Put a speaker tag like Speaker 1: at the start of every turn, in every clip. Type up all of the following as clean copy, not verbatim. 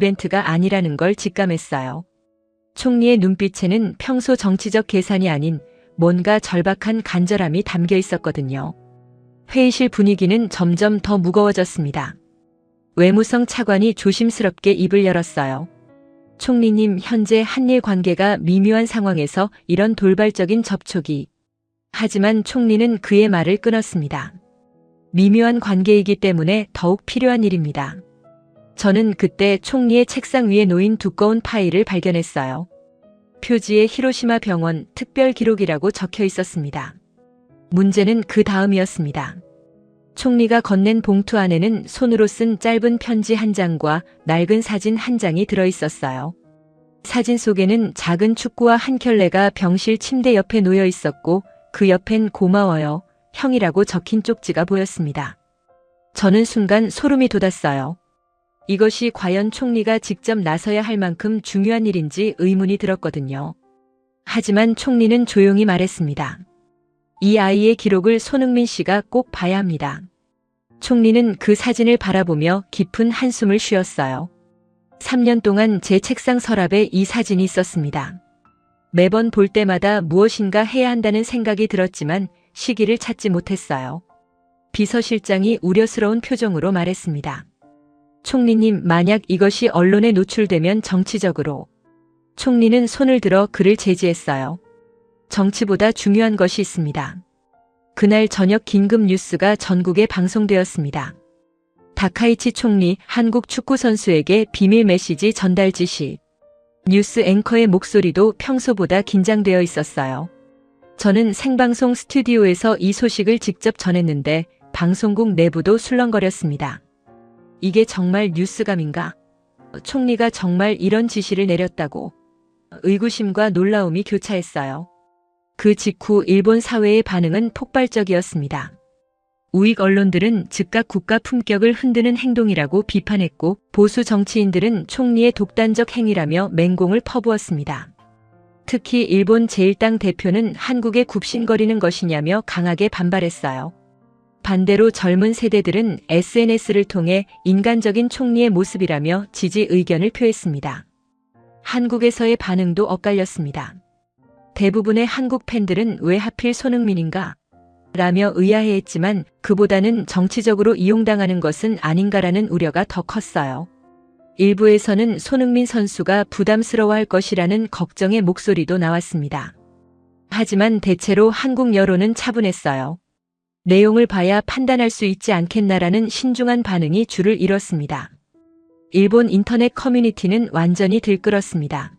Speaker 1: 이벤트가 아니라는 걸 직감했어요. 총리의 눈빛에는 평소 정치적 계산이 아닌 뭔가 절박한 간절함이 담겨 있었거든요. 회의실 분위기는 점점 더 무거워졌습니다. 외무성 차관이 조심스럽게 입을 열었어요. 총리님, 현재 한일 관계가 미묘한 상황에서 이런 돌발적인 접촉이. 하지만 총리는 그의 말을 끊었습니다. 미묘한 관계이기 때문에 더욱 필요한 일입니다. 저는 그때 총리의 책상 위에 놓인 두꺼운 파일을 발견했어요. 표지에 히로시마 병원 특별 기록이라고 적혀 있었습니다. 문제는 그 다음이었습니다. 총리가 건넨 봉투 안에는 손으로 쓴 짧은 편지 한 장과 낡은 사진 한 장이 들어 있었어요. 사진 속에는 작은 축구와 한 켤레가 병실 침대 옆에 놓여 있었고 그 옆엔 고마워요, 형이라고 적힌 쪽지가 보였습니다. 저는 순간 소름이 돋았어요. 이것이 과연 총리가 직접 나서야 할 만큼 중요한 일인지 의문이 들었거든요. 하지만 총리는 조용히 말했습니다. 이 아이의 기록을 손흥민 씨가 꼭 봐야 합니다. 총리는 그 사진을 바라보며 깊은 한숨을 쉬었어요. 3년 동안 제 책상 서랍에 이 사진이 있었습니다. 매번 볼 때마다 무엇인가 해야 한다는 생각이 들었지만 시기를 찾지 못했어요. 비서실장이 우려스러운 표정으로 말했습니다. 총리님, 만약 이것이 언론에 노출되면 정치적으로. 총리는 손을 들어 그를 제지했어요. 정치보다 중요한 것이 있습니다. 그날 저녁 긴급 뉴스가 전국에 방송되었습니다. 다카이치 총리 한국 축구 선수에게 비밀 메시지 전달 지시. 뉴스 앵커의 목소리도 평소보다 긴장되어 있었어요. 저는 생방송 스튜디오에서 이 소식을 직접 전했는데 방송국 내부도 술렁거렸습니다. 이게 정말 뉴스감인가? 총리가 정말 이런 지시를 내렸다고. 의구심과 놀라움이 교차했어요. 그 직후 일본 사회의 반응은 폭발적이었습니다. 우익 언론들은 즉각 국가 품격을 흔드는 행동이라고 비판했고 보수 정치인들은 총리의 독단적 행위라며 맹공을 퍼부었습니다. 특히 일본 제1당 대표는 한국에 굽신거리는 것이냐며 강하게 반발했어요. 반대로 젊은 세대들은 SNS를 통해 인간적인 총리의 모습이라며 지지 의견을 표했습니다. 한국에서의 반응도 엇갈렸습니다. 대부분의 한국 팬들은 왜 하필 손흥민인가? 라며 의아해했지만 그보다는 정치적으로 이용당하는 것은 아닌가라는 우려가 더 컸어요. 일부에서는 손흥민 선수가 부담스러워할 것이라는 걱정의 목소리도 나왔습니다. 하지만 대체로 한국 여론은 차분했어요. 내용을 봐야 판단할 수 있지 않겠나라는 신중한 반응이 줄을 이뤘습니다. 일본 인터넷 커뮤니티는 완전히 들끓었습니다.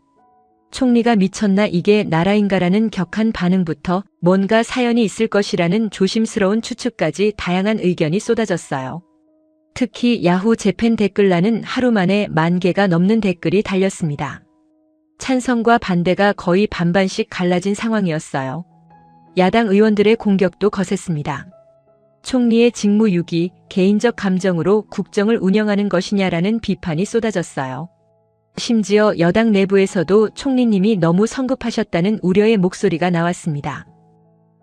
Speaker 1: 총리가 미쳤나, 이게 나라인가라는 격한 반응부터 뭔가 사연이 있을 것이라는 조심스러운 추측까지 다양한 의견이 쏟아졌어요. 특히 야후 재팬 댓글란은 하루 만에 10,000개가 넘는 댓글이 달렸습니다. 찬성과 반대가 거의 반반씩 갈라진 상황이었어요. 야당 의원들의 공격도 거셌습니다. 총리의 직무유기, 개인적 감정으로 국정을 운영하는 것이냐라는 비판이 쏟아졌어요. 심지어 여당 내부에서도 총리님이 너무 성급하셨다는 우려의 목소리가 나왔습니다.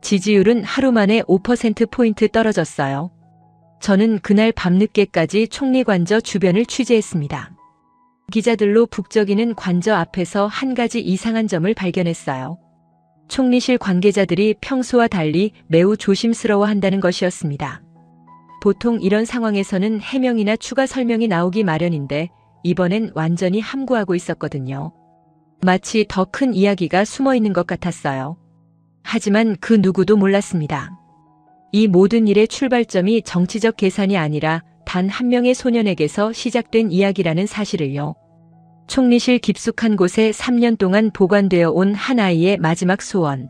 Speaker 1: 지지율은 하루 만에 5%포인트 떨어졌어요. 저는 그날 밤늦게까지 총리 관저 주변을 취재했습니다. 기자들로 북적이는 관저 앞에서 한 가지 이상한 점을 발견했어요. 총리실 관계자들이 평소와 달리 매우 조심스러워한다는 것이었습니다. 보통 이런 상황에서는 해명이나 추가 설명이 나오기 마련인데 이번엔 완전히 함구하고 있었거든요. 마치 더 큰 이야기가 숨어 있는 것 같았어요. 하지만 그 누구도 몰랐습니다. 이 모든 일의 출발점이 정치적 계산이 아니라 단 한 명의 소년에게서 시작된 이야기라는 사실을요. 총리실 깊숙한 곳에 3년 동안 보관되어 온 한 아이의 마지막 소원.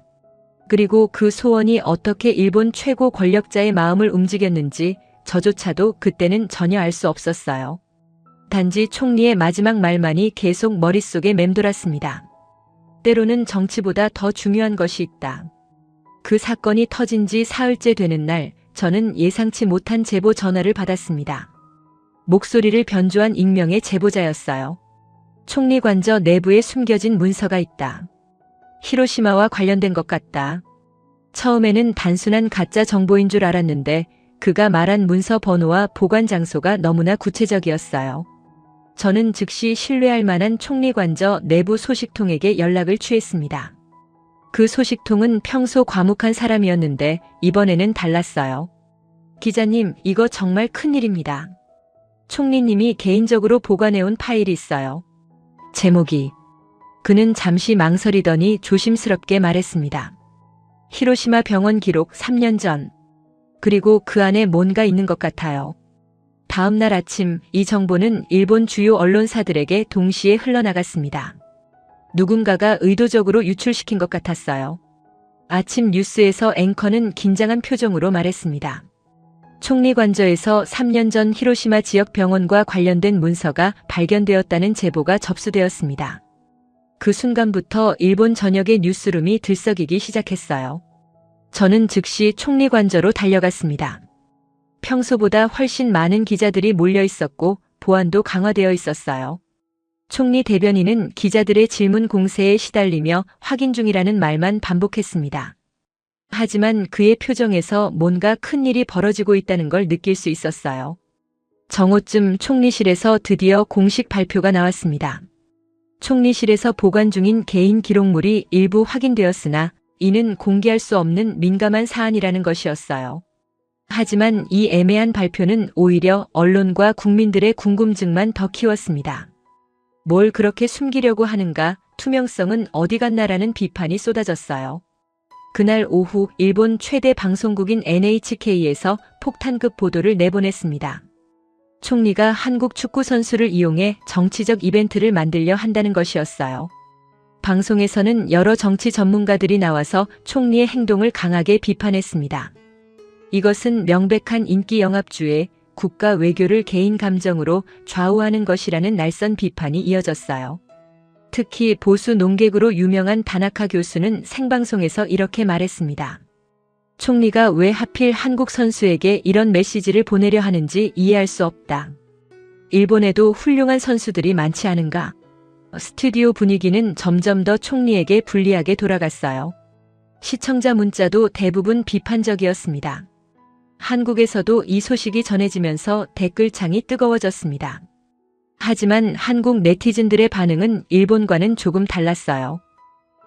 Speaker 1: 그리고 그 소원이 어떻게 일본 최고 권력자의 마음을 움직였는지 저조차도 그때는 전혀 알 수 없었어요. 단지 총리의 마지막 말만이 계속 머릿속에 맴돌았습니다. 때로는 정치보다 더 중요한 것이 있다. 그 사건이 터진 지 사흘째 되는 날, 저는 예상치 못한 제보 전화를 받았습니다. 목소리를 변조한 익명의 제보자였어요. 총리 관저 내부에 숨겨진 문서가 있다. 히로시마와 관련된 것 같다. 처음에는 단순한 가짜 정보인 줄 알았는데 그가 말한 문서 번호와 보관 장소가 너무나 구체적이었어요. 저는 즉시 신뢰할 만한 총리 관저 내부 소식통에게 연락을 취했습니다. 그 소식통은 평소 과묵한 사람이었는데 이번에는 달랐어요. 기자님, 이거 정말 큰일입니다. 총리님이 개인적으로 보관해온 파일이 있어요. 제목이. 그는 잠시 망설이더니 조심스럽게 말했습니다. 히로시마 병원 기록 3년 전. 그리고 그 안에 뭔가 있는 것 같아요. 다음 날 아침 이 정보는 일본 주요 언론사들에게 동시에 흘러나갔습니다. 누군가가 의도적으로 유출시킨 것 같았어요. 아침 뉴스에서 앵커는 긴장한 표정으로 말했습니다. 총리 관저에서 3년 전 히로시마 지역 병원과 관련된 문서가 발견되었다는 제보가 접수되었습니다. 그 순간부터 일본 전역의 뉴스룸이 들썩이기 시작했어요. 저는 즉시 총리 관저로 달려갔습니다. 평소보다 훨씬 많은 기자들이 몰려 있었고 보안도 강화되어 있었어요. 총리 대변인은 기자들의 질문 공세에 시달리며 확인 중이라는 말만 반복했습니다. 하지만 그의 표정에서 뭔가 큰일이 벌어지고 있다는 걸 느낄 수 있었어요. 정오쯤 총리실에서 드디어 공식 발표가 나왔습니다. 총리실에서 보관 중인 개인 기록물이 일부 확인되었으나 이는 공개할 수 없는 민감한 사안이라는 것이었어요. 하지만 이 애매한 발표는 오히려 언론과 국민들의 궁금증만 더 키웠습니다. 뭘 그렇게 숨기려고 하는가, 투명성은 어디 갔나라는 비판이 쏟아졌어요. 그날 오후 일본 최대 방송국인 NHK에서 폭탄급 보도를 내보냈습니다. 총리가 한국 축구 선수를 이용해 정치적 이벤트를 만들려 한다는 것이었어요. 방송에서는 여러 정치 전문가들이 나와서 총리의 행동을 강하게 비판했습니다. 이것은 명백한 인기 영합주의, 국가 외교를 개인 감정으로 좌우하는 것이라는 날선 비판이 이어졌어요. 특히 보수 농객으로 유명한 다나카 교수는 생방송에서 이렇게 말했습니다. 총리가 왜 하필 한국 선수에게 이런 메시지를 보내려 하는지 이해할 수 없다. 일본에도 훌륭한 선수들이 많지 않은가? 스튜디오 분위기는 점점 더 총리에게 불리하게 돌아갔어요. 시청자 문자도 대부분 비판적이었습니다. 한국에서도 이 소식이 전해지면서 댓글창이 뜨거워졌습니다. 하지만 한국 네티즌들의 반응은 일본과는 조금 달랐어요.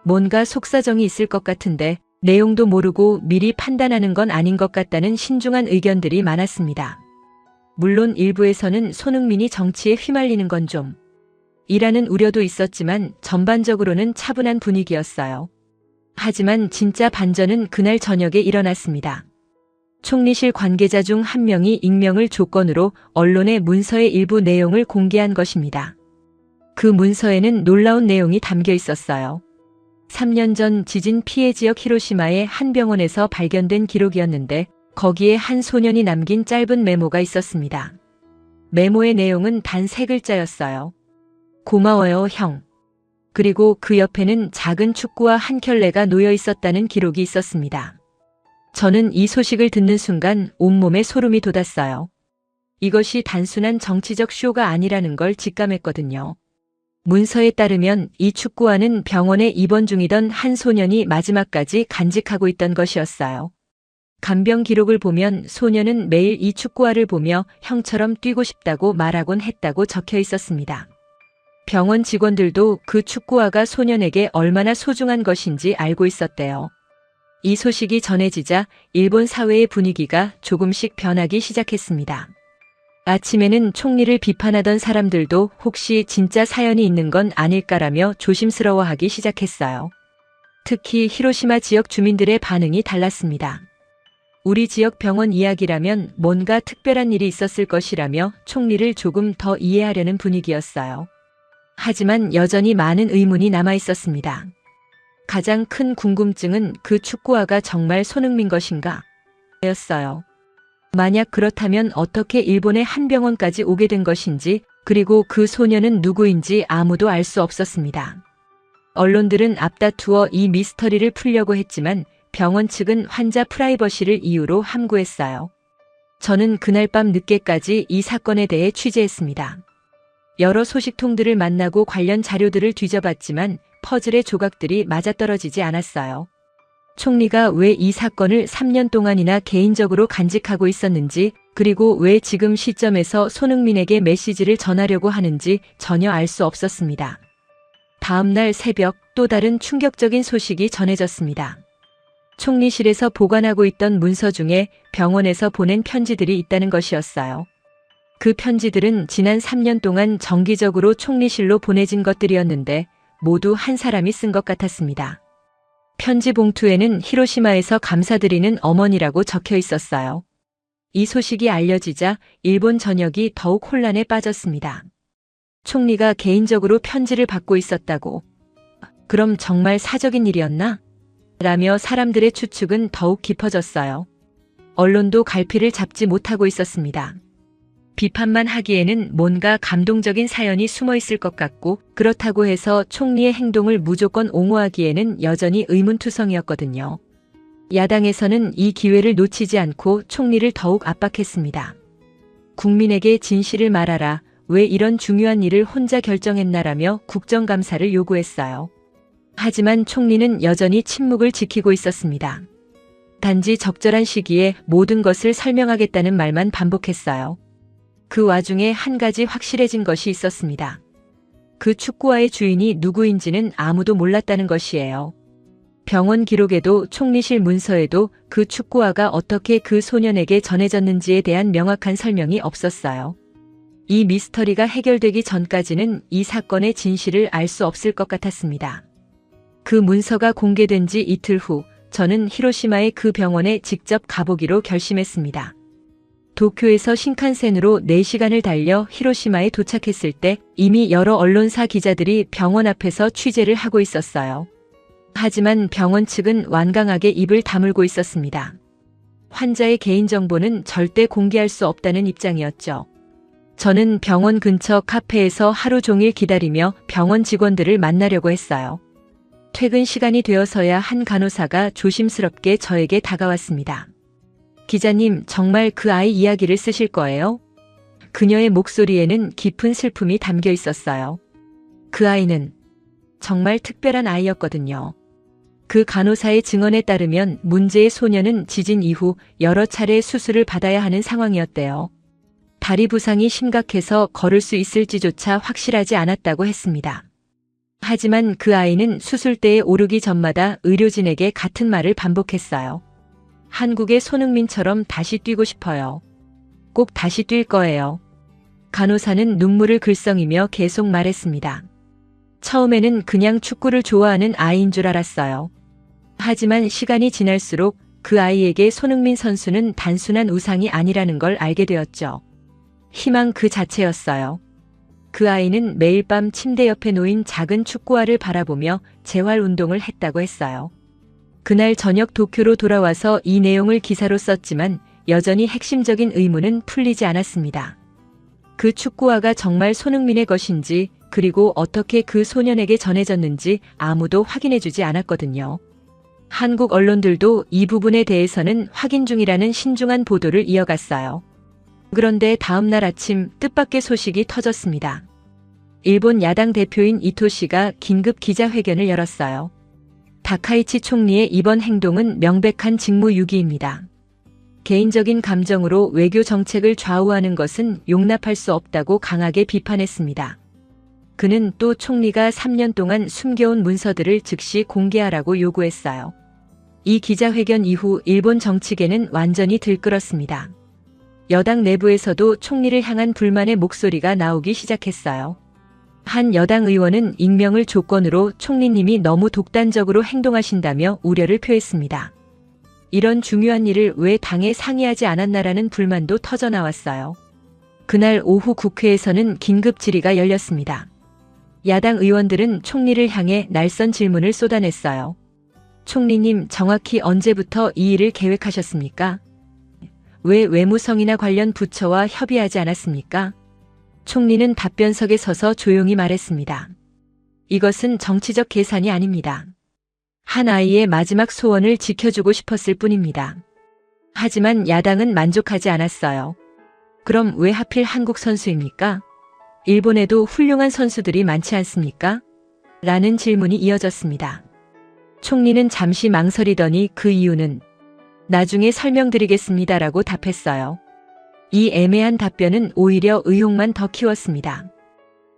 Speaker 1: 뭔가 속사정이 있을 것 같은데 내용도 모르고 미리 판단하는 건 아닌 것 같다는 신중한 의견들이 많았습니다. 물론 일부에서는 손흥민이 정치에 휘말리는 건 좀 이라는 우려도 있었지만 전반적으로는 차분한 분위기였어요. 하지만 진짜 반전은 그날 저녁에 일어났습니다. 총리실 관계자 중 한 명이 익명을 조건으로 언론에 문서의 일부 내용을 공개한 것입니다. 그 문서에는 놀라운 내용이 담겨 있었어요. 3년 전 지진 피해 지역 히로시마의 한 병원에서 발견된 기록이었는데 거기에 한 소년이 남긴 짧은 메모가 있었습니다. 메모의 내용은 단 3글자였어요. 고마워요, 형. 그리고 그 옆에는 작은 축구와 한 켤레가 놓여 있었다는 기록이 있었습니다. 저는 이 소식을 듣는 순간 온몸에 소름이 돋았어요. 이것이 단순한 정치적 쇼가 아니라는 걸 직감했거든요. 문서에 따르면 이 축구화는 병원에 입원 중이던 한 소년이 마지막까지 간직하고 있던 것이었어요. 간병 기록을 보면 소년은 매일 이 축구화를 보며 형처럼 뛰고 싶다고 말하곤 했다고 적혀 있었습니다. 병원 직원들도 그 축구화가 소년에게 얼마나 소중한 것인지 알고 있었대요. 이 소식이 전해지자 일본 사회의 분위기가 조금씩 변하기 시작했습니다. 아침에는 총리를 비판하던 사람들도 혹시 진짜 사연이 있는 건 아닐까라며 조심스러워하기 시작했어요. 특히 히로시마 지역 주민들의 반응이 달랐습니다. 우리 지역 병원 이야기라면 뭔가 특별한 일이 있었을 것이라며 총리를 조금 더 이해하려는 분위기였어요. 하지만 여전히 많은 의문이 남아 있었습니다. 가장 큰 궁금증은 그 축구화가 정말 손흥민 것인가? 였어요. 만약 그렇다면 어떻게 일본의 한 병원까지 오게 된 것인지, 그리고 그 소년은 누구인지 아무도 알 수 없었습니다. 언론들은 앞다투어 이 미스터리를 풀려고 했지만 병원 측은 환자 프라이버시를 이유로 함구했어요. 저는 그날 밤 늦게까지 이 사건에 대해 취재했습니다. 여러 소식통들을 만나고 관련 자료들을 뒤져봤지만 퍼즐의 조각들이 맞아떨어지지 않았어요. 총리가 왜 이 사건을 3년 동안이나 개인적으로 간직하고 있었는지, 그리고 왜 지금 시점에서 손흥민에게 메시지를 전하려고 하는지 전혀 알 수 없었습니다. 다음 날 새벽 또 다른 충격적인 소식이 전해졌습니다. 총리실에서 보관하고 있던 문서 중에 병원에서 보낸 편지들이 있다는 것이었어요. 그 편지들은 지난 3년 동안 정기적으로 총리실로 보내진 것들이었는데 모두 한 사람이 쓴 것 같았습니다. 편지 봉투에는 히로시마에서 감사드리는 어머니라고 적혀 있었어요. 이 소식이 알려지자 일본 전역이 더욱 혼란에 빠졌습니다. 총리가 개인적으로 편지를 받고 있었다고? 그럼 정말 사적인 일이었나? 라며 사람들의 추측은 더욱 깊어졌어요. 언론도 갈피를 잡지 못하고 있었습니다. 비판만 하기에는 뭔가 감동적인 사연이 숨어 있을 것 같고, 그렇다고 해서 총리의 행동을 무조건 옹호하기에는 여전히 의문투성이었거든요. 야당에서는 이 기회를 놓치지 않고 총리를 더욱 압박했습니다. 국민에게 진실을 말하라, 왜 이런 중요한 일을 혼자 결정했나라며 국정감사를 요구했어요. 하지만 총리는 여전히 침묵을 지키고 있었습니다. 단지 적절한 시기에 모든 것을 설명하겠다는 말만 반복했어요. 그 와중에 한 가지 확실해진 것이 있었습니다. 그 축구화의 주인이 누구인지는 아무도 몰랐다는 것이에요. 병원 기록에도 총리실 문서에도 그 축구화가 어떻게 그 소년에게 전해졌는지에 대한 명확한 설명이 없었어요. 이 미스터리가 해결되기 전까지는 이 사건의 진실을 알 수 없을 것 같았습니다. 그 문서가 공개된 지 이틀 후 저는 히로시마의 그 병원에 직접 가보기로 결심했습니다. 도쿄에서 신칸센으로 4시간을 달려 히로시마에 도착했을 때 이미 여러 언론사 기자들이 병원 앞에서 취재를 하고 있었어요. 하지만 병원 측은 완강하게 입을 다물고 있었습니다. 환자의 개인정보는 절대 공개할 수 없다는 입장이었죠. 저는 병원 근처 카페에서 하루 종일 기다리며 병원 직원들을 만나려고 했어요. 퇴근 시간이 되어서야 한 간호사가 조심스럽게 저에게 다가왔습니다. 기자님, 정말 그 아이 이야기를 쓰실 거예요? 그녀의 목소리에는 깊은 슬픔이 담겨 있었어요. 그 아이는 정말 특별한 아이였거든요. 그 간호사의 증언에 따르면 문제의 소녀는 지진 이후 여러 차례 수술을 받아야 하는 상황이었대요. 다리 부상이 심각해서 걸을 수 있을지조차 확실하지 않았다고 했습니다. 하지만 그 아이는 수술대에 오르기 전마다 의료진에게 같은 말을 반복했어요. 한국의 손흥민처럼 다시 뛰고 싶어요. 꼭 다시 뛸 거예요. 간호사는 눈물을 글썽이며 계속 말했습니다. 처음에는 그냥 축구를 좋아하는 아이인 줄 알았어요. 하지만 시간이 지날수록 그 아이에게 손흥민 선수는 단순한 우상이 아니라는 걸 알게 되었죠. 희망 그 자체였어요. 그 아이는 매일 밤 침대 옆에 놓인 작은 축구화를 바라보며 재활 운동을 했다고 했어요. 그날 저녁 도쿄로 돌아와서 이 내용을 기사로 썼지만 여전히 핵심적인 의문은 풀리지 않았습니다. 그 축구화가 정말 손흥민의 것인지, 그리고 어떻게 그 소년에게 전해졌는지 아무도 확인해주지 않았거든요. 한국 언론들도 이 부분에 대해서는 확인 중이라는 신중한 보도를 이어갔어요. 그런데 다음 날 아침 뜻밖의 소식이 터졌습니다. 일본 야당 대표인 이토 씨가 긴급 기자회견을 열었어요. 다카이치 총리의 이번 행동은 명백한 직무유기입니다. 개인적인 감정으로 외교 정책을 좌우하는 것은 용납할 수 없다고 강하게 비판했습니다. 그는 또 총리가 3년 동안 숨겨온 문서들을 즉시 공개하라고 요구했어요. 이 기자회견 이후 일본 정치계는 완전히 들끓었습니다. 여당 내부에서도 총리를 향한 불만의 목소리가 나오기 시작했어요. 한 여당 의원은 익명을 조건으로 총리님이 너무 독단적으로 행동하신다며 우려를 표했습니다. 이런 중요한 일을 왜 당에 상의하지 않았나라는 불만도 터져나왔어요. 그날 오후 국회에서는 긴급 질의가 열렸습니다. 야당 의원들은 총리를 향해 날선 질문을 쏟아냈어요. 총리님, 정확히 언제부터 이 일을 계획하셨습니까? 왜 외무성이나 관련 부처와 협의하지 않았습니까? 총리는 답변석에 서서 조용히 말했습니다. 이것은 정치적 계산이 아닙니다. 한 아이의 마지막 소원을 지켜주고 싶었을 뿐입니다. 하지만 야당은 만족하지 않았어요. 그럼 왜 하필 한국 선수입니까? 일본에도 훌륭한 선수들이 많지 않습니까? 라는 질문이 이어졌습니다. 총리는 잠시 망설이더니 그 이유는 나중에 설명드리겠습니다라고 답했어요. 이 애매한 답변은 오히려 의혹만 더 키웠습니다.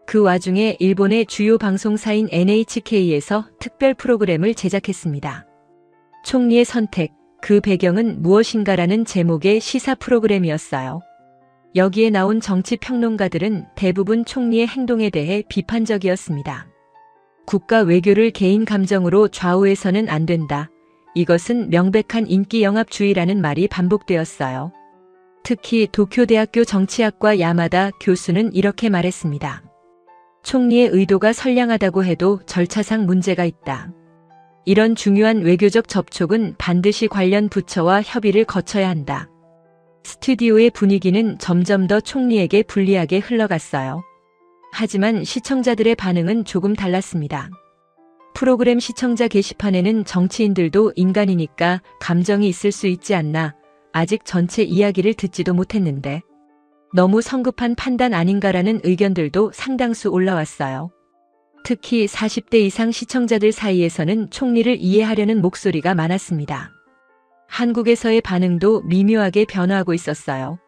Speaker 1: 그 와중에 일본의 주요 방송사인 NHK에서 특별 프로그램을 제작했습니다. 총리의 선택, 그 배경은 무엇인가라는 제목의 시사 프로그램이었어요. 여기에 나온 정치 평론가들은 대부분 총리의 행동에 대해 비판적이었습니다. 국가 외교를 개인 감정으로 좌우해서는 안 된다. 이것은 명백한 인기 영합주의라는 말이 반복되었어요. 특히 도쿄대학교 정치학과 야마다 교수는 이렇게 말했습니다. 총리의 의도가 선량하다고 해도 절차상 문제가 있다. 이런 중요한 외교적 접촉은 반드시 관련 부처와 협의를 거쳐야 한다. 스튜디오의 분위기는 점점 더 총리에게 불리하게 흘러갔어요. 하지만 시청자들의 반응은 조금 달랐습니다. 프로그램 시청자 게시판에는 정치인들도 인간이니까 감정이 있을 수 있지 않나, 아직 전체 이야기를 듣지도 못했는데 너무 성급한 판단 아닌가라는 의견들도 상당수 올라왔어요. 특히 40대 이상 시청자들 사이에서는 총리를 이해하려는 목소리가 많았습니다. 한국에서의 반응도 미묘하게 변화하고 있었어요.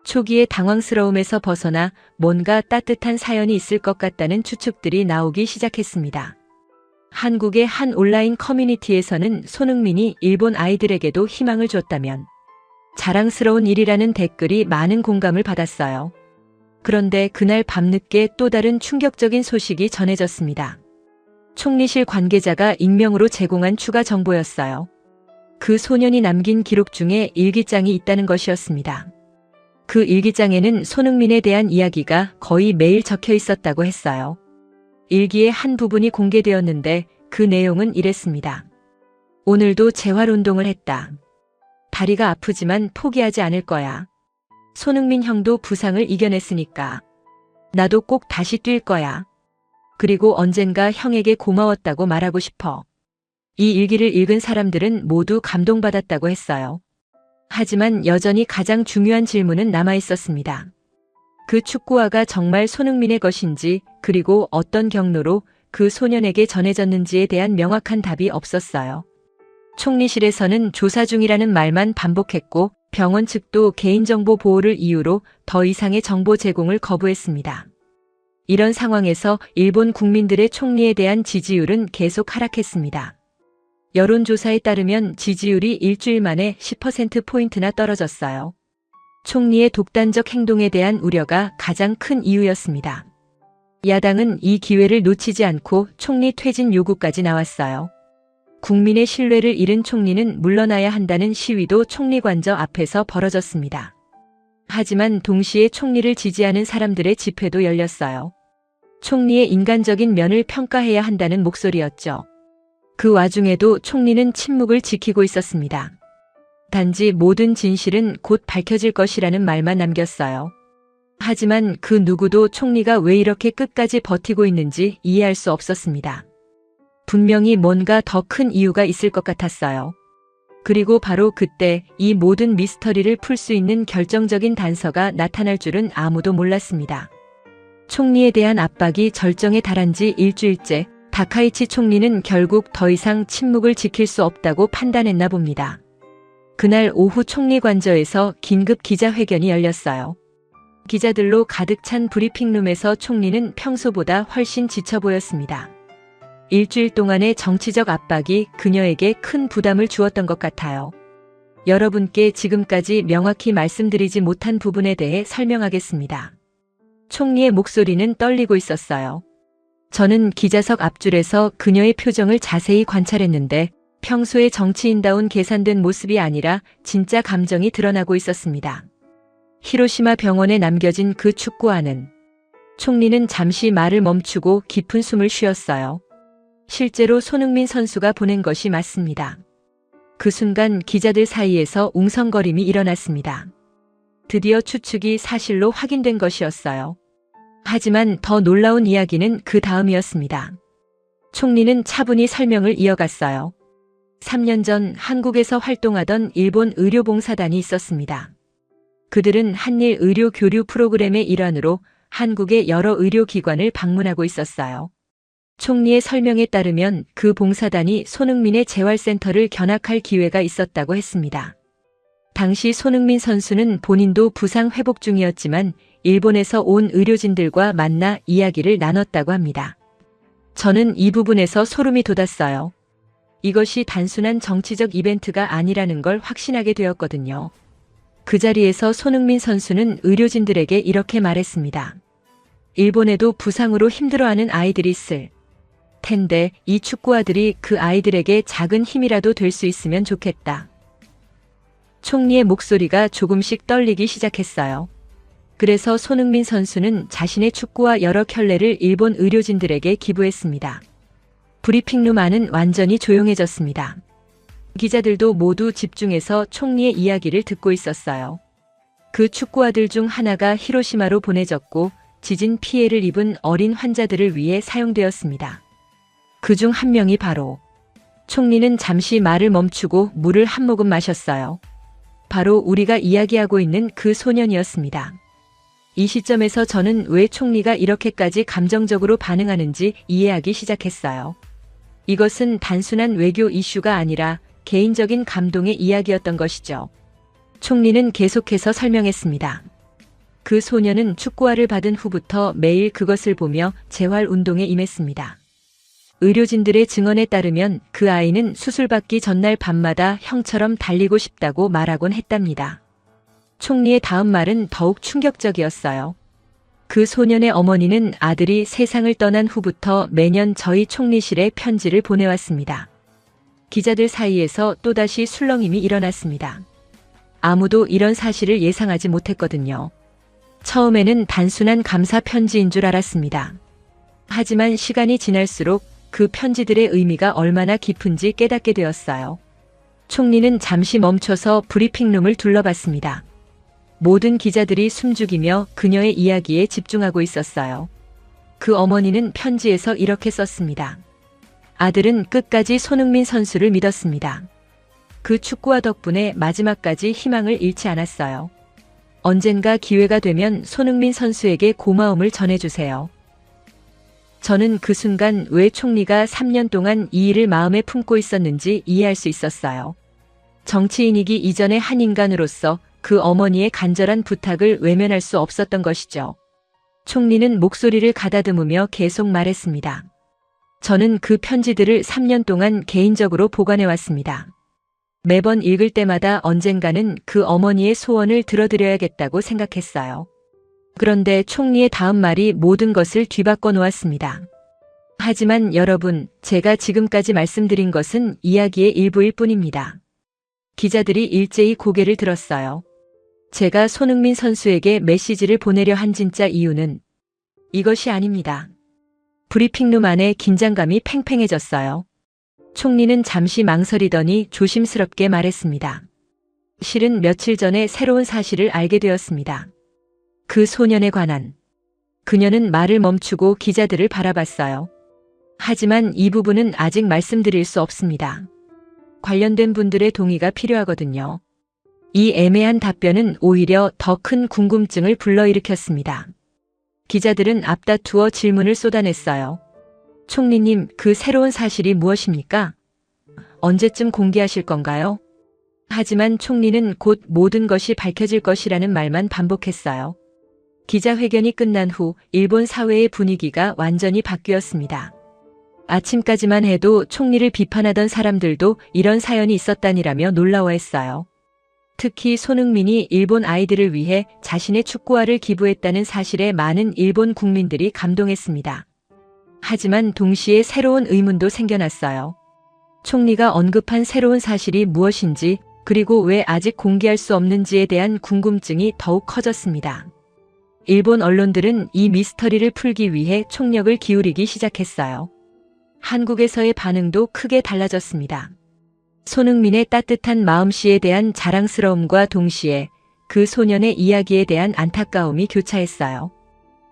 Speaker 1: 초기의 당황스러움에서 벗어나 뭔가 따뜻한 사연이 있을 것 같다는 추측들이 나오기 시작했습니다. 한국의 한 온라인 커뮤니티에서는 손흥민이 일본 아이들에게도 희망을 줬다면 자랑스러운 일이라는 댓글이 많은 공감을 받았어요. 그런데 그날 밤늦게 또 다른 충격적인 소식이 전해졌습니다. 총리실 관계자가 익명으로 제공한 추가 정보였어요. 그 소년이 남긴 기록 중에 일기장이 있다는 것이었습니다. 그 일기장에는 손흥민에 대한 이야기가 거의 매일 적혀 있었다고 했어요. 일기의 한 부분이 공개되었는데 그 내용은 이랬습니다. 오늘도 재활운동을 했다. 다리가 아프지만 포기하지 않을 거야. 손흥민 형도 부상을 이겨냈으니까. 나도 꼭 다시 뛸 거야. 그리고 언젠가 형에게 고마웠다고 말하고 싶어. 이 일기를 읽은 사람들은 모두 감동받았다고 했어요. 하지만 여전히 가장 중요한 질문은 남아 있었습니다. 그 축구화가 정말 손흥민의 것인지, 그리고 어떤 경로로 그 소년에게 전해졌는지에 대한 명확한 답이 없었어요. 총리실에서는 조사 중이라는 말만 반복했고 병원 측도 개인정보 보호를 이유로 더 이상의 정보 제공을 거부했습니다. 이런 상황에서 일본 국민들의 총리에 대한 지지율은 계속 하락했습니다. 여론조사에 따르면 지지율이 일주일 만에 10%포인트나 떨어졌어요. 총리의 독단적 행동에 대한 우려가 가장 큰 이유였습니다. 야당은 이 기회를 놓치지 않고 총리 퇴진 요구까지 나왔어요. 국민의 신뢰를 잃은 총리는 물러나야 한다는 시위도 총리관저 앞에서 벌어졌습니다. 하지만 동시에 총리를 지지하는 사람들의 집회도 열렸어요. 총리의 인간적인 면을 평가해야 한다는 목소리였죠. 그 와중에도 총리는 침묵을 지키고 있었습니다. 단지 모든 진실은 곧 밝혀질 것이라는 말만 남겼어요. 하지만 그 누구도 총리가 왜 이렇게 끝까지 버티고 있는지 이해할 수 없었습니다. 분명히 뭔가 더 큰 이유가 있을 것 같았어요. 그리고 바로 그때 이 모든 미스터리를 풀 수 있는 결정적인 단서가 나타날 줄은 아무도 몰랐습니다. 총리에 대한 압박이 절정에 달한 지 일주일째, 다카이치 총리는 결국 더 이상 침묵을 지킬 수 없다고 판단했나 봅니다. 그날 오후 총리관저에서 긴급 기자회견이 열렸어요. 기자들로 가득 찬 브리핑룸에서 총리는 평소보다 훨씬 지쳐 보였습니다. 일주일 동안의 정치적 압박이 그녀에게 큰 부담을 주었던 것 같아요. 여러분께 지금까지 명확히 말씀드리지 못한 부분에 대해 설명하겠습니다. 총리의 목소리는 떨리고 있었어요. 저는 기자석 앞줄에서 그녀의 표정을 자세히 관찰했는데 평소의 정치인다운 계산된 모습이 아니라 진짜 감정이 드러나고 있었습니다. 히로시마 병원에 남겨진 그 축구화는. 총리는 잠시 말을 멈추고 깊은 숨을 쉬었어요. 실제로 손흥민 선수가 보낸 것이 맞습니다. 그 순간 기자들 사이에서 웅성거림이 일어났습니다. 드디어 추측이 사실로 확인된 것이었어요. 하지만 더 놀라운 이야기는 그 다음이었습니다. 총리는 차분히 설명을 이어갔어요. 3년 전 한국에서 활동하던 일본 의료봉사단이 있었습니다. 그들은 한일 의료 교류 프로그램의 일환으로 한국의 여러 의료기관을 방문하고 있었어요. 총리의 설명에 따르면 그 봉사단이 손흥민의 재활센터를 견학할 기회가 있었다고 했습니다. 당시 손흥민 선수는 본인도 부상 회복 중이었지만 일본에서 온 의료진들과 만나 이야기를 나눴다고 합니다. 저는 이 부분에서 소름이 돋았어요. 이것이 단순한 정치적 이벤트가 아니라는 걸 확신하게 되었거든요. 그 자리에서 손흥민 선수는 의료진들에게 이렇게 말했습니다. 일본에도 부상으로 힘들어하는 아이들이 있을 텐데 이 축구아들이 그 아이들에게 작은 힘이라도 될 수 있으면 좋겠다. 총리의 목소리가 조금씩 떨리기 시작했어요. 그래서 손흥민 선수는 자신의 축구와 여러 켤레를 일본 의료진들에게 기부했습니다. 브리핑룸 안은 완전히 조용해졌습니다. 기자들도 모두 집중해서 총리의 이야기를 듣고 있었어요. 그 축구아들 중 하나가 히로시마로 보내졌고 지진 피해를 입은 어린 환자들을 위해 사용되었습니다. 그중 한 명이 바로 총리는 잠시 말을 멈추고 물을 한 모금 마셨어요. 바로 우리가 이야기하고 있는 그 소년이었습니다. 이 시점에서 저는 왜 총리가 이렇게까지 감정적으로 반응하는지 이해하기 시작했어요. 이것은 단순한 외교 이슈가 아니라 개인적인 감동의 이야기였던 것이죠. 총리는 계속해서 설명했습니다. 그 소년은 축구화를 받은 후부터 매일 그것을 보며 재활운동에 임했습니다. 의료진들의 증언에 따르면 그 아이는 수술받기 전날 밤마다 형처럼 달리고 싶다고 말하곤 했답니다. 총리의 다음 말은 더욱 충격적이었어요. 그 소년의 어머니는 아들이 세상을 떠난 후부터 매년 저희 총리실에 편지를 보내왔습니다. 기자들 사이에서 또다시 술렁임이 일어났습니다. 아무도 이런 사실을 예상하지 못했거든요. 처음에는 단순한 감사 편지인 줄 알았습니다. 하지만 시간이 지날수록 그 편지들의 의미가 얼마나 깊은지 깨닫게 되었어요. 총리는 잠시 멈춰서 브리핑룸을 둘러봤습니다. 모든 기자들이 숨죽이며 그녀의 이야기에 집중하고 있었어요. 그 어머니는 편지에서 이렇게 썼습니다. 아들은 끝까지 손흥민 선수를 믿었습니다. 그 축구화 덕분에 마지막까지 희망을 잃지 않았어요. 언젠가 기회가 되면 손흥민 선수에게 고마움을 전해주세요. 저는 그 순간 왜 총리가 3년 동안 이 일을 마음에 품고 있었는지 이해할 수 있었어요. 정치인이기 이전의 한 인간으로서 그 어머니의 간절한 부탁을 외면할 수 없었던 것이죠. 총리는 목소리를 가다듬으며 계속 말했습니다. 저는 그 편지들을 3년 동안 개인적으로 보관해왔습니다. 매번 읽을 때마다 언젠가는 그 어머니의 소원을 들어드려야겠다고 생각했어요. 그런데 총리의 다음 말이 모든 것을 뒤바꿔 놓았습니다. 하지만 여러분, 제가 지금까지 말씀드린 것은 이야기의 일부일 뿐입니다. 기자들이 일제히 고개를 들었어요. 제가 손흥민 선수에게 메시지를 보내려 한 진짜 이유는 이것이 아닙니다. 브리핑룸 안에 긴장감이 팽팽해졌어요. 총리는 잠시 망설이더니 조심스럽게 말했습니다. 실은 며칠 전에 새로운 사실을 알게 되었습니다. 그 소년에 관한. 그녀는 말을 멈추고 기자들을 바라봤어요. 하지만 이 부분은 아직 말씀드릴 수 없습니다. 관련된 분들의 동의가 필요하거든요. 이 애매한 답변은 오히려 더 큰 궁금증을 불러일으켰습니다. 기자들은 앞다투어 질문을 쏟아냈어요. 총리님, 그 새로운 사실이 무엇입니까? 언제쯤 공개하실 건가요? 하지만 총리는 곧 모든 것이 밝혀질 것이라는 말만 반복했어요. 기자회견이 끝난 후 일본 사회의 분위기가 완전히 바뀌었습니다. 아침까지만 해도 총리를 비판하던 사람들도 이런 사연이 있었다니라며 놀라워했어요. 특히 손흥민이 일본 아이들을 위해 자신의 축구화를 기부했다는 사실에 많은 일본 국민들이 감동했습니다. 하지만 동시에 새로운 의문도 생겨났어요. 총리가 언급한 새로운 사실이 무엇인지, 그리고 왜 아직 공개할 수 없는지에 대한 궁금증이 더욱 커졌습니다. 일본 언론들은 이 미스터리를 풀기 위해 총력을 기울이기 시작했어요. 한국에서의 반응도 크게 달라졌습니다. 손흥민의 따뜻한 마음씨에 대한 자랑스러움과 동시에 그 소년의 이야기에 대한 안타까움이 교차했어요.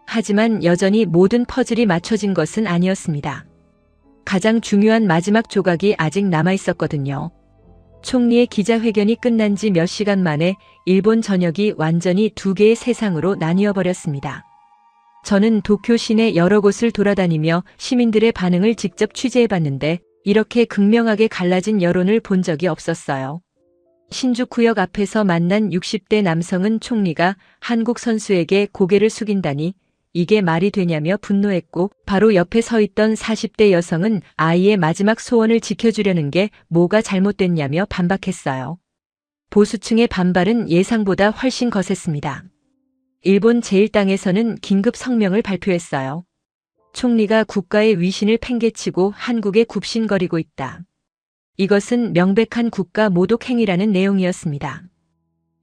Speaker 1: 하지만 여전히 모든 퍼즐이 맞춰진 것은 아니었습니다. 가장 중요한 마지막 조각이 아직 남아있었거든요. 총리의 기자회견이 끝난 지 몇 시간 만에 일본 전역이 완전히 두 개의 세상으로 나뉘어 버렸습니다. 저는 도쿄 시내 여러 곳을 돌아다니며 시민들의 반응을 직접 취재해봤는데 이렇게 극명하게 갈라진 여론을 본 적이 없었어요. 신주쿠역 앞에서 만난 60대 남성은 총리가 한국 선수에게 고개를 숙인다니 이게 말이 되냐며 분노했고, 바로 옆에 서 있던 40대 여성은 아이의 마지막 소원을 지켜주려는 게 뭐가 잘못됐냐며 반박했어요. 보수층의 반발은 예상보다 훨씬 거셌습니다. 일본 제1당에서는 긴급 성명을 발표했어요. 총리가 국가의 위신을 팽개치고 한국에 굽신거리고 있다. 이것은 명백한 국가 모독 행위라는 내용이었습니다.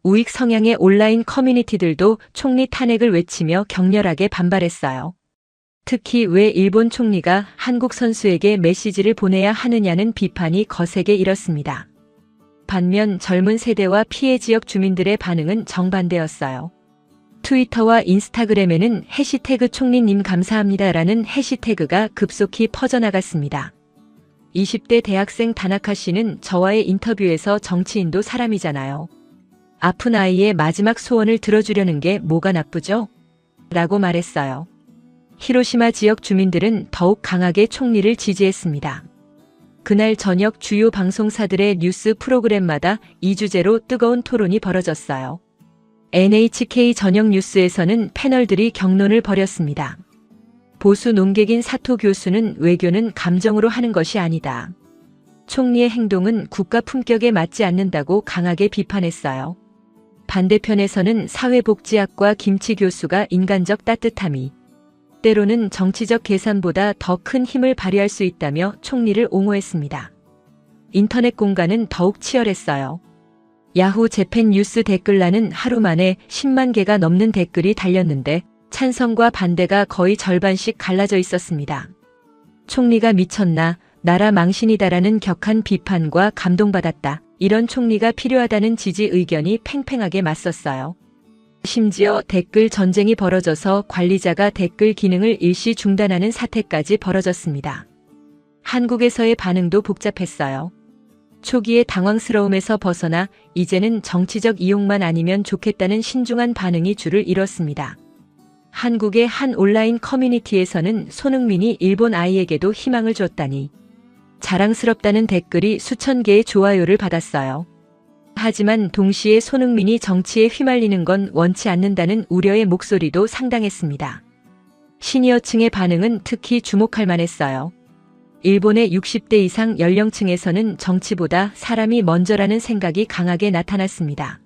Speaker 1: 우익 성향의 온라인 커뮤니티들도 총리 탄핵을 외치며 격렬하게 반발했어요. 특히 왜 일본 총리가 한국 선수에게 메시지를 보내야 하느냐는 비판이 거세게 일었습니다. 반면 젊은 세대와 피해 지역 주민들의 반응은 정반대였어요. 트위터와 인스타그램에는 해시태그 총리님 감사합니다라는 해시태그가 급속히 퍼져나갔습니다. 20대 대학생 다나카 씨는 저와의 인터뷰에서 정치인도 사람이잖아요. 아픈 아이의 마지막 소원을 들어주려는 게 뭐가 나쁘죠? 라고 말했어요. 히로시마 지역 주민들은 더욱 강하게 총리를 지지했습니다. 그날 저녁 주요 방송사들의 뉴스 프로그램마다 이 주제로 뜨거운 토론이 벌어졌어요. NHK 저녁 뉴스에서는 패널들이 격론을 벌였습니다. 보수 논객인 사토 교수는 외교는 감정으로 하는 것이 아니다. 총리의 행동은 국가 품격에 맞지 않는다고 강하게 비판했어요. 반대편에서는 사회복지학과 김치 교수가 인간적 따뜻함이 때로는 정치적 계산보다 더 큰 힘을 발휘할 수 있다며 총리를 옹호했습니다. 인터넷 공간은 더욱 치열했어요. 야후 재팬 뉴스 댓글란은 하루 만에 10만 개가 넘는 댓글이 달렸는데 찬성과 반대가 거의 절반씩 갈라져 있었습니다. 총리가 미쳤나, 나라 망신이다라는 격한 비판과 감동받았다. 이런 총리가 필요하다는 지지 의견이 팽팽하게 맞섰어요. 심지어 댓글 전쟁이 벌어져서 관리자가 댓글 기능을 일시 중단하는 사태까지 벌어졌습니다. 한국에서의 반응도 복잡했어요. 초기의 당황스러움에서 벗어나 이제는 정치적 이용만 아니면 좋겠다는 신중한 반응이 줄을 이뤘습니다. 한국의 한 온라인 커뮤니티에서는 손흥민이 일본 아이에게도 희망을 줬다니 자랑스럽다는 댓글이 수천 개의 좋아요를 받았어요. 하지만 동시에 손흥민이 정치에 휘말리는 건 원치 않는다는 우려의 목소리도 상당했습니다. 시니어층의 반응은 특히 주목할 만했어요. 일본의 60대 이상 연령층에서는 정치보다 사람이 먼저라는 생각이 강하게 나타났습니다.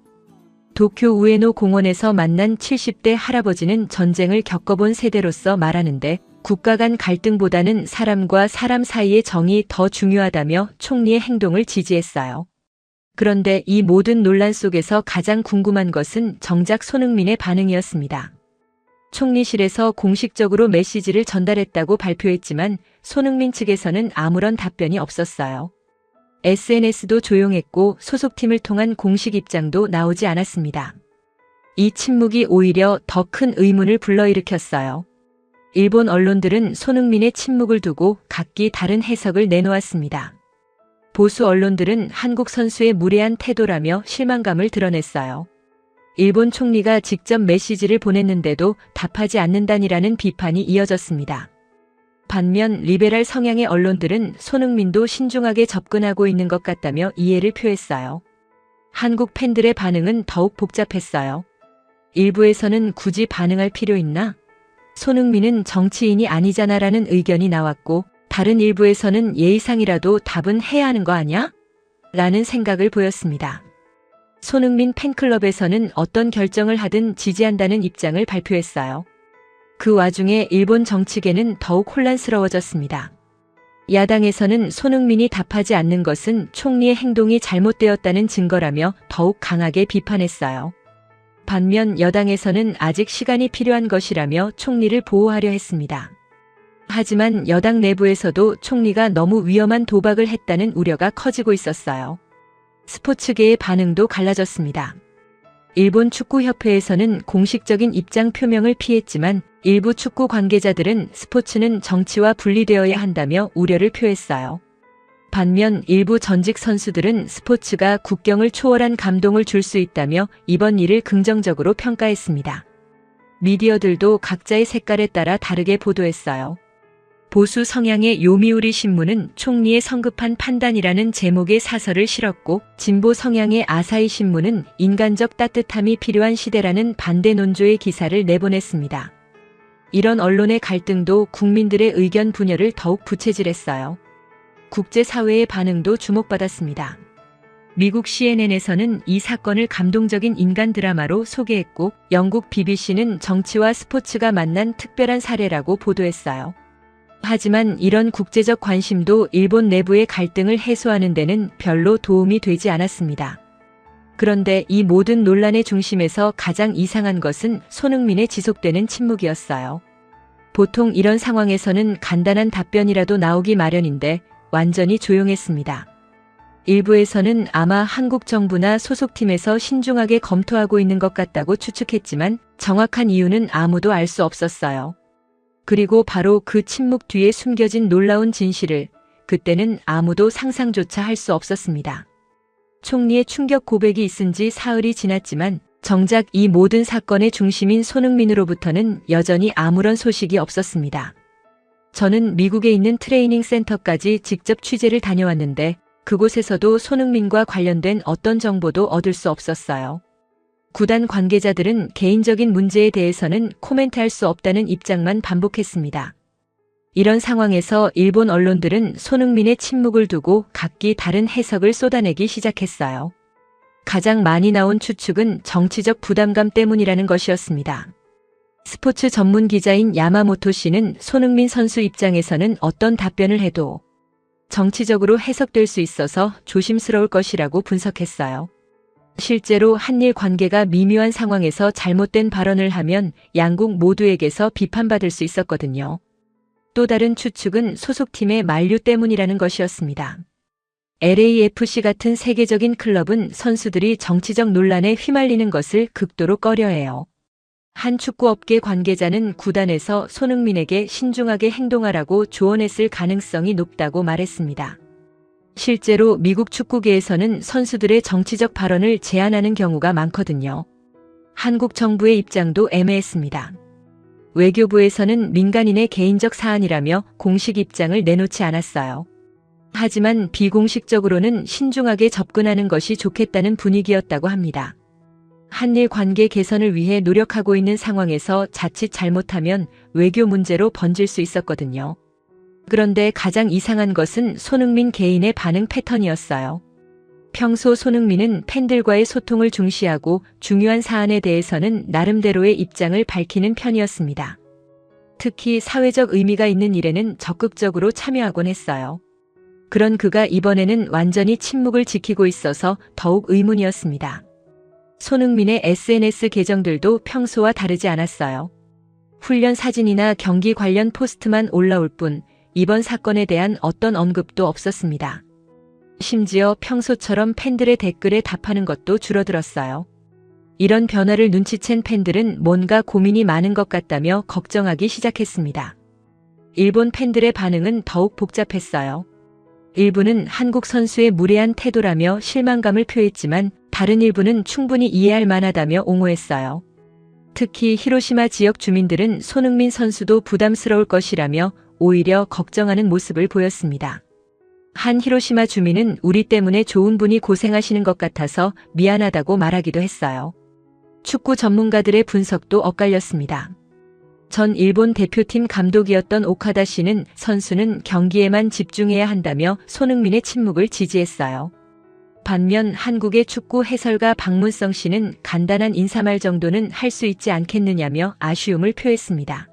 Speaker 1: 도쿄 우에노 공원에서 만난 70대 할아버지는 전쟁을 겪어본 세대로서 말하는데 국가 간 갈등보다는 사람과 사람 사이의 정이 더 중요하다며 총리의 행동을 지지했어요. 그런데 이 모든 논란 속에서 가장 궁금한 것은 정작 손흥민의 반응이었습니다. 총리실에서 공식적으로 메시지를 전달했다고 발표했지만 손흥민 측에서는 아무런 답변이 없었어요. SNS도 조용했고 소속팀을 통한 공식 입장도 나오지 않았습니다. 이 침묵이 오히려 더 큰 의문을 불러일으켰어요. 일본 언론들은 손흥민의 침묵을 두고 각기 다른 해석을 내놓았습니다. 보수 언론들은 한국 선수의 무례한 태도라며 실망감을 드러냈어요. 일본 총리가 직접 메시지를 보냈는데도 답하지 않는다니라는 비판이 이어졌습니다. 반면 리베랄 성향의 언론들은 손흥민도 신중하게 접근하고 있는 것 같다며 이해를 표했어요. 한국 팬들의 반응은 더욱 복잡했어요. 일부에서는 굳이 반응할 필요 있나? 손흥민은 정치인이 아니잖아라는 의견이 나왔고, 다른 일부에서는 예의상이라도 답은 해야 하는 거 아냐? 라는 생각을 보였습니다. 손흥민 팬클럽에서는 어떤 결정을 하든 지지한다는 입장을 발표했어요. 그 와중에 일본 정치계는 더욱 혼란스러워졌습니다. 야당에서는 손흥민이 답하지 않는 것은 총리의 행동이 잘못되었다는 증거라며 더욱 강하게 비판했어요. 반면 여당에서는 아직 시간이 필요한 것이라며 총리를 보호하려 했습니다. 하지만 여당 내부에서도 총리가 너무 위험한 도박을 했다는 우려가 커지고 있었어요. 스포츠계의 반응도 갈라졌습니다. 일본 축구협회에서는 공식적인 입장 표명을 피했지만 일부 축구 관계자들은 스포츠는 정치와 분리되어야 한다며 우려를 표했어요. 반면 일부 전직 선수들은 스포츠가 국경을 초월한 감동을 줄 수 있다며 이번 일을 긍정적으로 평가했습니다. 미디어들도 각자의 색깔에 따라 다르게 보도했어요. 보수 성향의 요미우리 신문은 총리의 성급한 판단이라는 제목의 사설을 실었고, 진보 성향의 아사히 신문은 인간적 따뜻함이 필요한 시대라는 반대 논조의 기사를 내보냈습니다. 이런 언론의 갈등도 국민들의 의견 분열을 더욱 부채질했어요. 국제사회의 반응도 주목받았습니다. 미국 CNN에서는 이 사건을 감동적인 인간 드라마로 소개했고, 영국 BBC는 정치와 스포츠가 만난 특별한 사례라고 보도했어요. 하지만 이런 국제적 관심도 일본 내부의 갈등을 해소하는 데는 별로 도움이 되지 않았습니다. 그런데 이 모든 논란의 중심에서 가장 이상한 것은 손흥민의 지속되는 침묵이었어요. 보통 이런 상황에서는 간단한 답변이라도 나오기 마련인데 완전히 조용했습니다. 일부에서는 아마 한국 정부나 소속팀에서 신중하게 검토하고 있는 것 같다고 추측했지만 정확한 이유는 아무도 알 수 없었어요. 그리고 바로 그 침묵 뒤에 숨겨진 놀라운 진실을 그때는 아무도 상상조차 할 수 없었습니다. 총리의 충격 고백이 있은 지 사흘이 지났지만 정작 이 모든 사건의 중심인 손흥민으로부터는 여전히 아무런 소식이 없었습니다. 저는 미국에 있는 트레이닝 센터까지 직접 취재를 다녀왔는데 그곳에서도 손흥민과 관련된 어떤 정보도 얻을 수 없었어요. 구단 관계자들은 개인적인 문제에 대해서는 코멘트할 수 없다는 입장만 반복했습니다. 이런 상황에서 일본 언론들은 손흥민의 침묵을 두고 각기 다른 해석을 쏟아내기 시작했어요. 가장 많이 나온 추측은 정치적 부담감 때문이라는 것이었습니다. 스포츠 전문 기자인 야마모토 씨는 손흥민 선수 입장에서는 어떤 답변을 해도 정치적으로 해석될 수 있어서 조심스러울 것이라고 분석했어요. 실제로 한일 관계가 미묘한 상황에서 잘못된 발언을 하면 양국 모두에게서 비판받을 수 있었거든요. 또 다른 추측은 소속팀의 만류 때문이라는 것이었습니다. LAFC 같은 세계적인 클럽은 선수들이 정치적 논란에 휘말리는 것을 극도로 꺼려해요. 한 축구업계 관계자는 구단에서 손흥민에게 신중하게 행동하라고 조언했을 가능성이 높다고 말했습니다. 실제로 미국 축구계에서는 선수들의 정치적 발언을 제한하는 경우가 많거든요. 한국 정부의 입장도 애매했습니다. 외교부에서는 민간인의 개인적 사안이라며 공식 입장을 내놓지 않았어요. 하지만 비공식적으로는 신중하게 접근하는 것이 좋겠다는 분위기였다고 합니다. 한일 관계 개선을 위해 노력하고 있는 상황에서 자칫 잘못하면 외교 문제로 번질 수 있었거든요. 그런데 가장 이상한 것은 손흥민 개인의 반응 패턴이었어요. 평소 손흥민은 팬들과의 소통을 중시하고 중요한 사안에 대해서는 나름대로의 입장을 밝히는 편이었습니다. 특히 사회적 의미가 있는 일에는 적극적으로 참여하곤 했어요. 그런 그가 이번에는 완전히 침묵을 지키고 있어서 더욱 의문이었습니다. 손흥민의 SNS 계정들도 평소와 다르지 않았어요. 훈련 사진이나 경기 관련 포스트만 올라올 뿐 이번 사건에 대한 어떤 언급도 없었습니다. 심지어 평소처럼 팬들의 댓글에 답하는 것도 줄어들었어요. 이런 변화를 눈치챈 팬들은 뭔가 고민이 많은 것 같다며 걱정하기 시작했습니다. 일본 팬들의 반응은 더욱 복잡했어요. 일부는 한국 선수의 무례한 태도라며 실망감을 표했지만 다른 일부는 충분히 이해할 만하다며 옹호했어요. 특히 히로시마 지역 주민들은 손흥민 선수도 부담스러울 것이라며 오히려 걱정하는 모습을 보였습니다. 한 히로시마 주민은 우리 때문에 좋은 분이 고생하시는 것 같아서 미안하다고 말하기도 했어요. 축구 전문가들의 분석도 엇갈렸습니다. 전 일본 대표팀 감독이었던 오카다 씨는 선수는 경기에만 집중해야 한다며 손흥민의 침묵을 지지했어요. 반면 한국의 축구 해설가 박문성 씨는 간단한 인사말 정도는 할 수 있지 않겠느냐며 아쉬움을 표했습니다.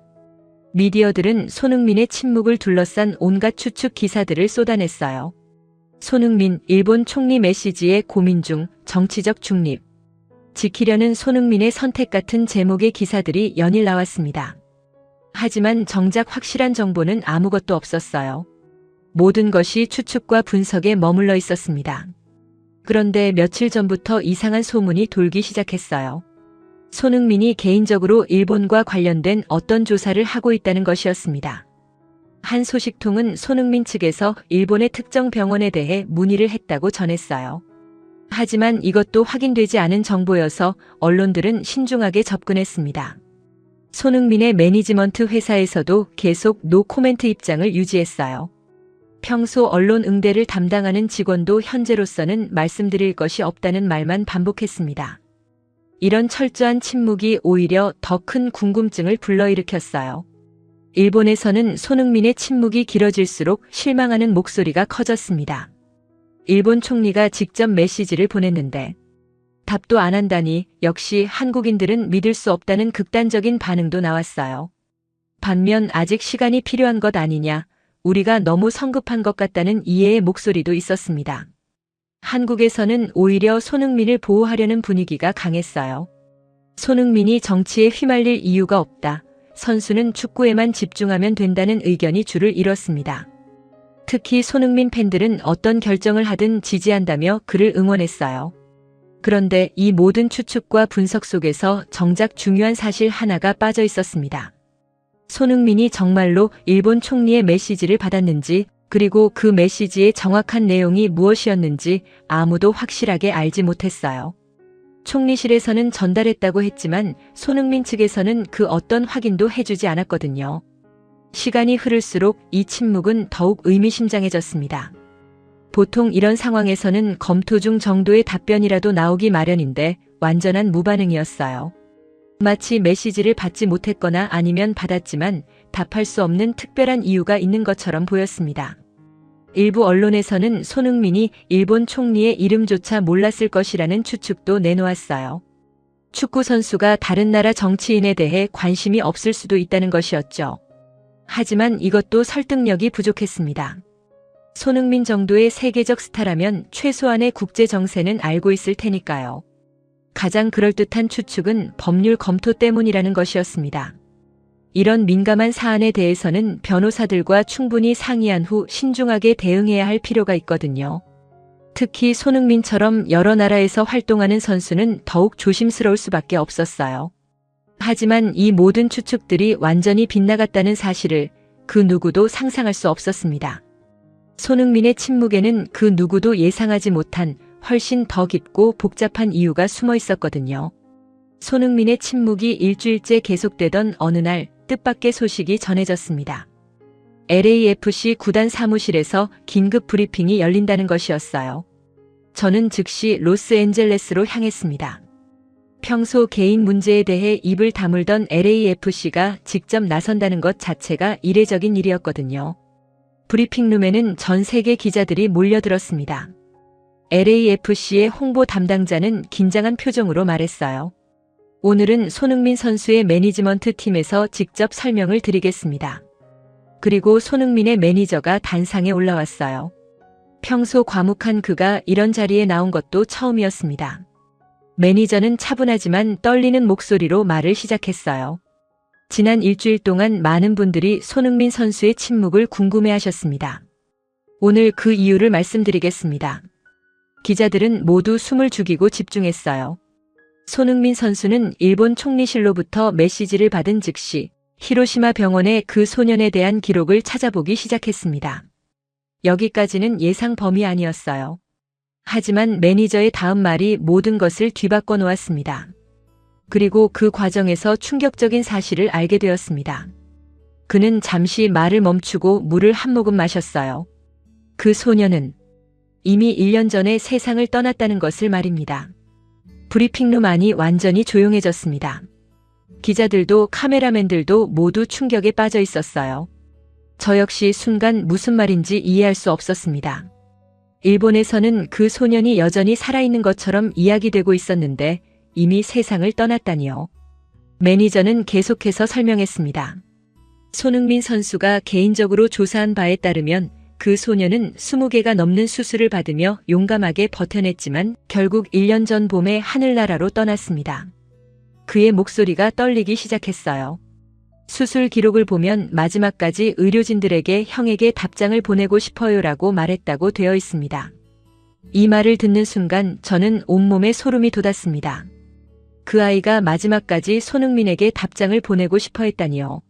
Speaker 1: 미디어들은 손흥민의 침묵을 둘러싼 온갖 추측 기사들을 쏟아냈어요. 손흥민, 일본 총리 메시지에 고민 중, 정치적 중립. 지키려는 손흥민의 선택 같은 제목의 기사들이 연일 나왔습니다. 하지만 정작 확실한 정보는 아무것도 없었어요. 모든 것이 추측과 분석에 머물러 있었습니다. 그런데 며칠 전부터 이상한 소문이 돌기 시작했어요. 손흥민이 개인적으로 일본과 관련된 어떤 조사를 하고 있다는 것이었습니다. 한 소식통은 손흥민 측에서 일본의 특정 병원에 대해 문의를 했다고 전했어요. 하지만 이것도 확인되지 않은 정보여서 언론들은 신중하게 접근했습니다. 손흥민의 매니지먼트 회사에서도 계속 노 코멘트 입장을 유지했어요. 평소 언론 응대를 담당하는 직원도 현재로서는 말씀드릴 것이 없다는 말만 반복했습니다. 이런 철저한 침묵이 오히려 더 큰 궁금증을 불러일으켰어요. 일본에서는 손흥민의 침묵이 길어질수록 실망하는 목소리가 커졌습니다. 일본 총리가 직접 메시지를 보냈는데 답도 안 한다니 역시 한국인들은 믿을 수 없다는 극단적인 반응도 나왔어요. 반면 아직 시간이 필요한 것 아니냐, 우리가 너무 성급한 것 같다는 이해의 목소리도 있었습니다. 한국에서는 오히려 손흥민을 보호하려는 분위기가 강했어요. 손흥민이 정치에 휘말릴 이유가 없다. 선수는 축구에만 집중하면 된다는 의견이 줄을 이뤘습니다. 특히 손흥민 팬들은 어떤 결정을 하든 지지한다며 그를 응원했어요. 그런데 이 모든 추측과 분석 속에서 정작 중요한 사실 하나가 빠져 있었습니다. 손흥민이 정말로 일본 총리의 메시지를 받았는지, 그리고 그 메시지의 정확한 내용이 무엇이었는지 아무도 확실하게 알지 못했어요. 총리실에서는 전달했다고 했지만 손흥민 측에서는 그 어떤 확인도 해주지 않았거든요. 시간이 흐를수록 이 침묵은 더욱 의미심장해졌습니다. 보통 이런 상황에서는 검토 중 정도의 답변이라도 나오기 마련인데 완전한 무반응이었어요. 마치 메시지를 받지 못했거나 아니면 받았지만 답할 수 없는 특별한 이유가 있는 것처럼 보였습니다. 일부 언론에서는 손흥민이 일본 총리의 이름조차 몰랐을 것이라는 추측도 내놓았어요. 축구 선수가 다른 나라 정치인에 대해 관심이 없을 수도 있다는 것이었죠. 하지만 이것도 설득력이 부족했습니다. 손흥민 정도의 세계적 스타라면 최소한의 국제 정세는 알고 있을 테니까요. 가장 그럴듯한 추측은 법률 검토 때문이라는 것이었습니다. 이런 민감한 사안에 대해서는 변호사들과 충분히 상의한 후 신중하게 대응해야 할 필요가 있거든요. 특히 손흥민처럼 여러 나라에서 활동하는 선수는 더욱 조심스러울 수밖에 없었어요. 하지만 이 모든 추측들이 완전히 빗나갔다는 사실을 그 누구도 상상할 수 없었습니다. 손흥민의 침묵에는 그 누구도 예상하지 못한 훨씬 더 깊고 복잡한 이유가 숨어 있었거든요. 손흥민의 침묵이 일주일째 계속되던 어느 날 뜻밖의 소식이 전해졌습니다. LAFC 구단 사무실에서 긴급 브리핑이 열린다는 것이었어요. 저는 즉시 로스앤젤레스로 향했습니다. 평소 개인 문제에 대해 입을 다물던 LAFC가 직접 나선다는 것 자체가 이례적인 일이었거든요. 브리핑룸에는 전 세계 기자들이 몰려들었습니다. LAFC의 홍보 담당자는 긴장한 표정으로 말했어요. 오늘은 손흥민 선수의 매니지먼트 팀에서 직접 설명을 드리겠습니다. 그리고 손흥민의 매니저가 단상에 올라왔어요. 평소 과묵한 그가 이런 자리에 나온 것도 처음이었습니다. 매니저는 차분하지만 떨리는 목소리로 말을 시작했어요. 지난 일주일 동안 많은 분들이 손흥민 선수의 침묵을 궁금해하셨습니다. 오늘 그 이유를 말씀드리겠습니다. 기자들은 모두 숨을 죽이고 집중했어요. 손흥민 선수는 일본 총리실로부터 메시지를 받은 즉시 히로시마 병원의 그 소년에 대한 기록을 찾아보기 시작했습니다. 여기까지는 예상 범위 아니었어요. 하지만 매니저의 다음 말이 모든 것을 뒤바꿔 놓았습니다. 그리고 그 과정에서 충격적인 사실을 알게 되었습니다. 그는 잠시 말을 멈추고 물을 한 모금 마셨어요. 그 소년은 이미 1년 전에 세상을 떠났다는 것을 말입니다. 브리핑룸 안이 완전히 조용해졌습니다. 기자들도 카메라맨들도 모두 충격에 빠져 있었어요. 저 역시 순간 무슨 말인지 이해할 수 없었습니다. 일본에서는 그 소년이 여전히 살아있는 것처럼 이야기되고 있었는데 이미 세상을 떠났다니요. 매니저는 계속해서 설명했습니다. 손흥민 선수가 개인적으로 조사한 바에 따르면 그 소년은 20개가 넘는 수술을 받으며 용감하게 버텨냈지만 결국 1년 전 봄에 하늘나라로 떠났습니다. 그의 목소리가 떨리기 시작했어요. 수술 기록을 보면 마지막까지 의료진들에게 형에게 답장을 보내고 싶어요라고 말했다고 되어 있습니다. 이 말을 듣는 순간 저는 온몸에 소름이 돋았습니다. 그 아이가 마지막까지 손흥민에게 답장을 보내고 싶어 했다니요.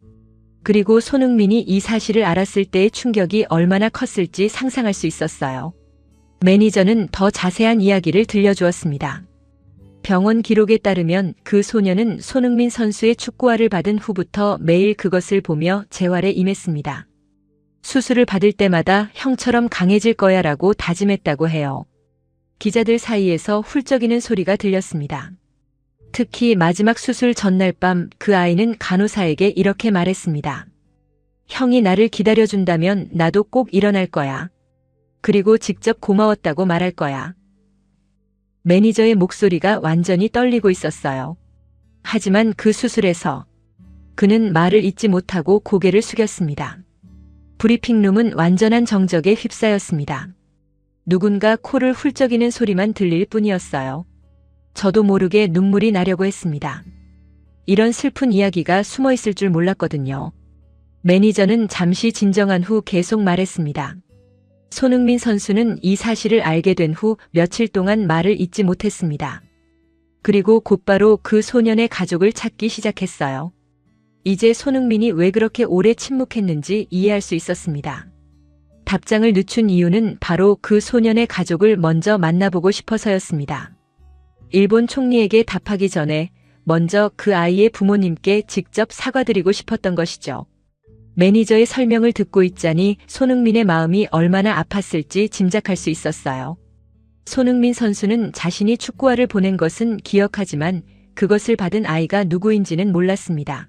Speaker 1: 그리고 손흥민이 이 사실을 알았을 때의 충격이 얼마나 컸을지 상상할 수 있었어요. 매니저는 더 자세한 이야기를 들려주었습니다. 병원 기록에 따르면 그 소녀는 손흥민 선수의 축구화를 받은 후부터 매일 그것을 보며 재활에 임했습니다. 수술을 받을 때마다 형처럼 강해질 거야 라고 다짐했다고 해요. 기자들 사이에서 훌쩍이는 소리가 들렸습니다. 특히 마지막 수술 전날 밤 그 아이는 간호사에게 이렇게 말했습니다. 형이 나를 기다려준다면 나도 꼭 일어날 거야. 그리고 직접 고마웠다고 말할 거야. 매니저의 목소리가 완전히 떨리고 있었어요. 하지만 그 수술에서 그는 말을 잇지 못하고 고개를 숙였습니다. 브리핑룸은 완전한 정적에 휩싸였습니다. 누군가 코를 훌쩍이는 소리만 들릴 뿐이었어요. 저도 모르게 눈물이 나려고 했습니다. 이런 슬픈 이야기가 숨어 있을 줄 몰랐거든요. 매니저는 잠시 진정한 후 계속 말했습니다. 손흥민 선수는 이 사실을 알게 된 후 며칠 동안 말을 잇지 못했습니다. 그리고 곧바로 그 소년의 가족을 찾기 시작했어요. 이제 손흥민이 왜 그렇게 오래 침묵했는지 이해할 수 있었습니다. 답장을 늦춘 이유는 바로 그 소년의 가족을 먼저 만나보고 싶어서였습니다. 일본 총리에게 답하기 전에 먼저 그 아이의 부모님께 직접 사과드리고 싶었던 것이죠. 매니저의 설명을 듣고 있자니 손흥민의 마음이 얼마나 아팠을지 짐작할 수 있었어요. 손흥민 선수는 자신이 축구화를 보낸 것은 기억하지만 그것을 받은 아이가 누구인지는 몰랐습니다.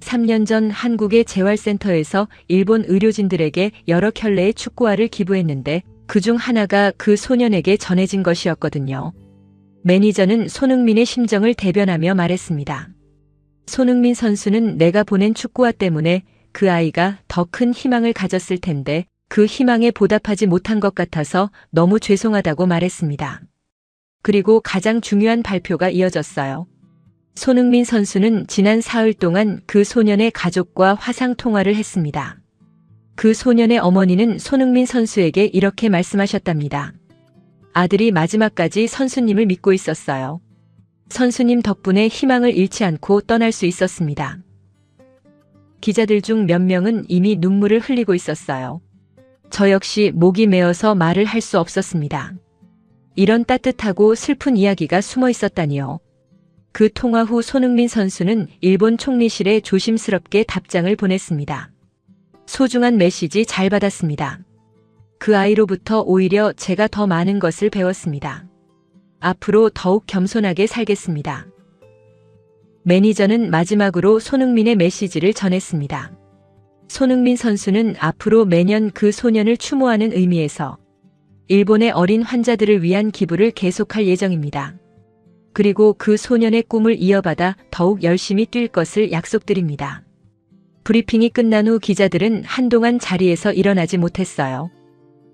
Speaker 1: 3년 전 한국의 재활센터에서 일본 의료진들에게 여러 켤레의 축구화를 기부했는데 그중 하나가 그 소년에게 전해진 것이었거든요. 매니저는 손흥민의 심정을 대변하며 말했습니다. 손흥민 선수는 내가 보낸 축구화 때문에 그 아이가 더 큰 희망을 가졌을 텐데 그 희망에 보답하지 못한 것 같아서 너무 죄송하다고 말했습니다. 그리고 가장 중요한 발표가 이어졌어요. 손흥민 선수는 지난 사흘 동안 그 소년의 가족과 화상 통화를 했습니다. 그 소년의 어머니는 손흥민 선수에게 이렇게 말씀하셨답니다. 아들이 마지막까지 선수님을 믿고 있었어요. 선수님 덕분에 희망을 잃지 않고 떠날 수 있었습니다. 기자들 중 몇 명은 이미 눈물을 흘리고 있었어요. 저 역시 목이 메어서 말을 할 수 없었습니다. 이런 따뜻하고 슬픈 이야기가 숨어 있었다니요. 그 통화 후 손흥민 선수는 일본 총리실에 조심스럽게 답장을 보냈습니다. 소중한 메시지 잘 받았습니다. 그 아이로부터 오히려 제가 더 많은 것을 배웠습니다. 앞으로 더욱 겸손하게 살겠습니다. 매니저는 마지막으로 손흥민의 메시지를 전했습니다. 손흥민 선수는 앞으로 매년 그 소년을 추모하는 의미에서 일본의 어린 환자들을 위한 기부를 계속할 예정입니다. 그리고 그 소년의 꿈을 이어받아 더욱 열심히 뛸 것을 약속드립니다. 브리핑이 끝난 후 기자들은 한동안 자리에서 일어나지 못했어요.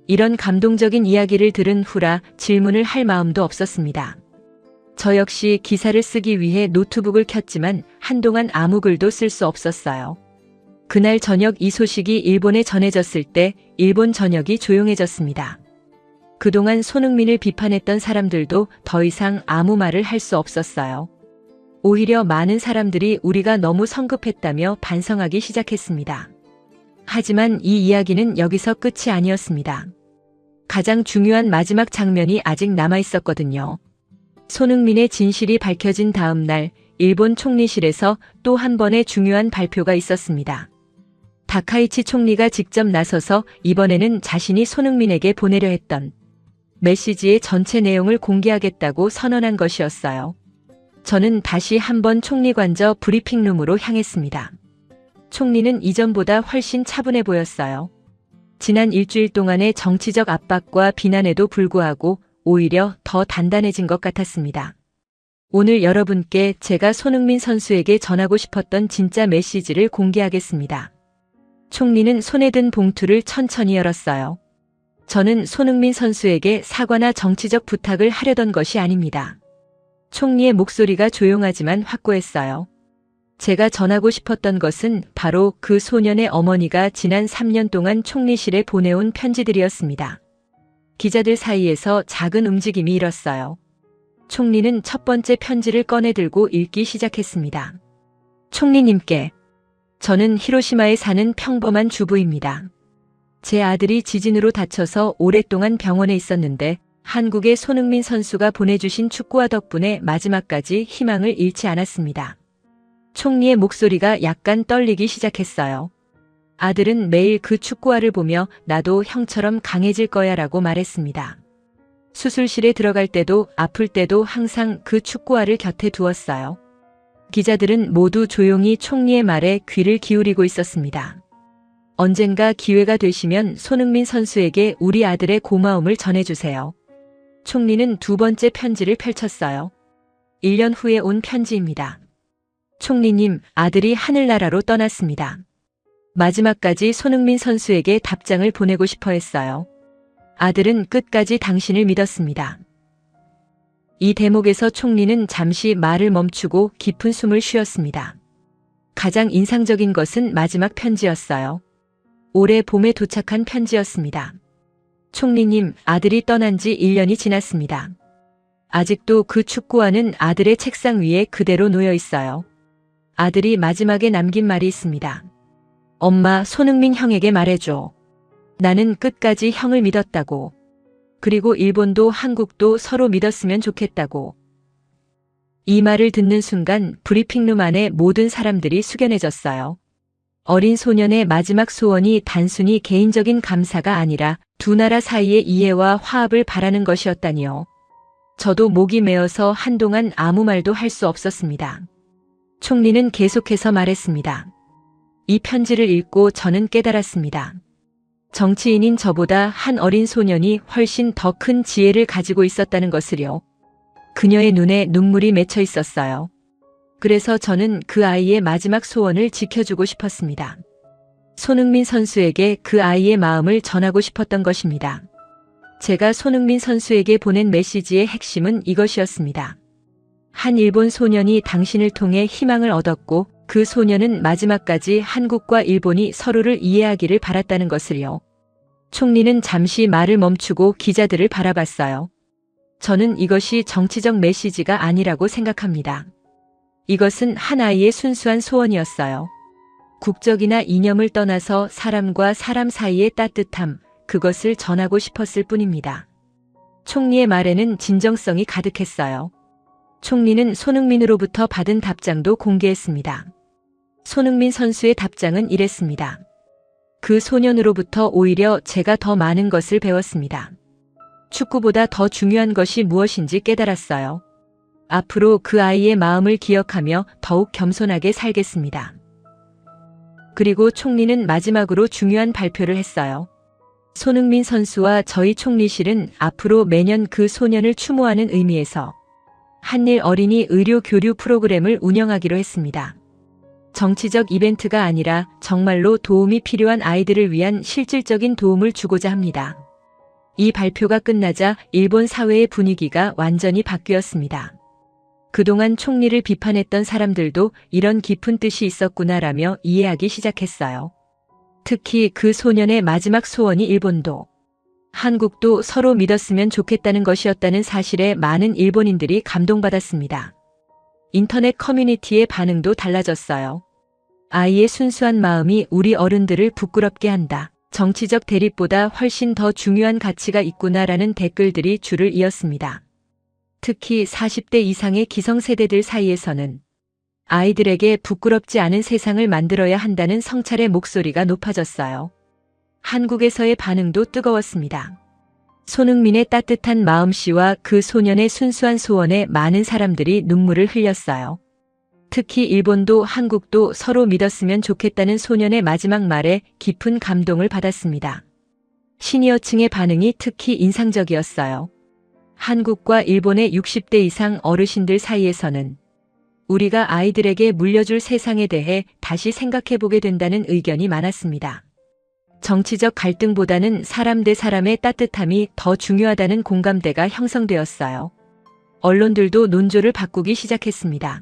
Speaker 1: 이런 감동적인 이야기를 들은 후라 질문을 할 마음도 없었습니다. 저 역시 기사를 쓰기 위해 노트북을 켰지만 한동안 아무 글도 쓸 수 없었어요. 그날 저녁 이 소식이 일본에 전해졌을 때 일본 전역이 조용해졌습니다. 그동안 손흥민을 비판했던 사람들도 더 이상 아무 말을 할 수 없었어요. 오히려 많은 사람들이 우리가 너무 성급했다며 반성하기 시작했습니다. 하지만 이 이야기는 여기서 끝이 아니었습니다. 가장 중요한 마지막 장면이 아직 남아 있었거든요. 손흥민의 진실이 밝혀진 다음 날 일본 총리실에서 또 한 번의 중요한 발표가 있었습니다. 다카이치 총리가 직접 나서서 이번에는 자신이 손흥민에게 보내려 했던 메시지의 전체 내용을 공개하겠다고 선언한 것이었어요. 저는 다시 한번 총리관저 브리핑룸으로 향했습니다. 총리는 이전보다 훨씬 차분해 보였어요. 지난 일주일 동안의 정치적 압박과 비난에도 불구하고 오히려 더 단단해진 것 같았습니다. 오늘 여러분께 제가 손흥민 선수에게 전하고 싶었던 진짜 메시지를 공개하겠습니다. 총리는 손에 든 봉투를 천천히 열었어요. 저는 손흥민 선수에게 사과나 정치적 부탁을 하려던 것이 아닙니다. 총리의 목소리가 조용하지만 확고했어요. 제가 전하고 싶었던 것은 바로 그 소년의 어머니가 지난 3년 동안 총리실에 보내온 편지들이었습니다. 기자들 사이에서 작은 움직임이 일었어요. 총리는 첫 번째 편지를 꺼내 들고 읽기 시작했습니다. 총리님께, 저는 히로시마에 사는 평범한 주부입니다. 제 아들이 지진으로 다쳐서 오랫동안 병원에 있었는데 한국의 손흥민 선수가 보내주신 축구화 덕분에 마지막까지 희망을 잃지 않았습니다. 총리의 목소리가 약간 떨리기 시작했어요. 아들은 매일 그 축구화를 보며 나도 형처럼 강해질 거야 라고 말했습니다. 수술실에 들어갈 때도 아플 때도 항상 그 축구화를 곁에 두었어요. 기자들은 모두 조용히 총리의 말에 귀를 기울이고 있었습니다. 언젠가 기회가 되시면 손흥민 선수에게 우리 아들의 고마움을 전해주세요. 총리는 두 번째 편지를 펼쳤어요. 1년 후에 온 편지입니다. 총리님, 아들이 하늘나라로 떠났습니다. 마지막까지 손흥민 선수에게 답장을 보내고 싶어 했어요. 아들은 끝까지 당신을 믿었습니다. 이 대목에서 총리는 잠시 말을 멈추고 깊은 숨을 쉬었습니다. 가장 인상적인 것은 마지막 편지였어요. 올해 봄에 도착한 편지였습니다. 총리님, 아들이 떠난 지 1년이 지났습니다. 아직도 그 축구화는 아들의 책상 위에 그대로 놓여 있어요. 아들이 마지막에 남긴 말이 있습니다. 엄마, 손흥민 형에게 말해줘. 나는 끝까지 형을 믿었다고. 그리고 일본도 한국도 서로 믿었으면 좋겠다고. 이 말을 듣는 순간 브리핑룸 안에 모든 사람들이 숙연해졌어요. 어린 소년의 마지막 소원이 단순히 개인적인 감사가 아니라 두 나라 사이의 이해와 화합을 바라는 것이었다니요. 저도 목이 메어서 한동안 아무 말도 할 수 없었습니다. 총리는 계속해서 말했습니다. 이 편지를 읽고 저는 깨달았습니다. 정치인인 저보다 한 어린 소년이 훨씬 더 큰 지혜를 가지고 있었다는 것을요. 그녀의 눈에 눈물이 맺혀 있었어요. 그래서 저는 그 아이의 마지막 소원을 지켜주고 싶었습니다. 손흥민 선수에게 그 아이의 마음을 전하고 싶었던 것입니다. 제가 손흥민 선수에게 보낸 메시지의 핵심은 이것이었습니다. 한 일본 소년이 당신을 통해 희망을 얻었고 그 소년은 마지막까지 한국과 일본이 서로를 이해하기를 바랐다는 것을요. 총리는 잠시 말을 멈추고 기자들을 바라봤어요. 저는 이것이 정치적 메시지가 아니라고 생각합니다. 이것은 한 아이의 순수한 소원이었어요. 국적이나 이념을 떠나서 사람과 사람 사이의 따뜻함, 그것을 전하고 싶었을 뿐입니다. 총리의 말에는 진정성이 가득했어요. 총리는 손흥민으로부터 받은 답장도 공개했습니다. 손흥민 선수의 답장은 이랬습니다. 그 소년으로부터 오히려 제가 더 많은 것을 배웠습니다. 축구보다 더 중요한 것이 무엇인지 깨달았어요. 앞으로 그 아이의 마음을 기억하며 더욱 겸손하게 살겠습니다. 그리고 총리는 마지막으로 중요한 발표를 했어요. 손흥민 선수와 저희 총리실은 앞으로 매년 그 소년을 추모하는 의미에서 한일 어린이 의료 교류 프로그램을 운영하기로 했습니다. 정치적 이벤트가 아니라 정말로 도움이 필요한 아이들을 위한 실질적인 도움을 주고자 합니다. 이 발표가 끝나자 일본 사회의 분위기가 완전히 바뀌었습니다. 그동안 총리를 비판했던 사람들도 이런 깊은 뜻이 있었구나라며 이해하기 시작했어요. 특히 그 소년의 마지막 소원이 일본도 한국도 서로 믿었으면 좋겠다는 것이었다는 사실에 많은 일본인들이 감동받았습니다. 인터넷 커뮤니티의 반응도 달라졌어요. 아이의 순수한 마음이 우리 어른들을 부끄럽게 한다. 정치적 대립보다 훨씬 더 중요한 가치가 있구나라는 댓글들이 줄을 이었습니다. 특히 40대 이상의 기성세대들 사이에서는 아이들에게 부끄럽지 않은 세상을 만들어야 한다는 성찰의 목소리가 높아졌어요. 한국에서의 반응도 뜨거웠습니다. 손흥민의 따뜻한 마음씨와 그 소년의 순수한 소원에 많은 사람들이 눈물을 흘렸어요. 특히 일본도 한국도 서로 믿었으면 좋겠다는 소년의 마지막 말에 깊은 감동을 받았습니다. 시니어층의 반응이 특히 인상적이었어요. 한국과 일본의 60대 이상 어르신들 사이에서는 우리가 아이들에게 물려줄 세상에 대해 다시 생각해보게 된다는 의견이 많았습니다. 정치적 갈등보다는 사람 대 사람의 따뜻함이 더 중요하다는 공감대가 형성되었어요. 언론들도 논조를 바꾸기 시작했습니다.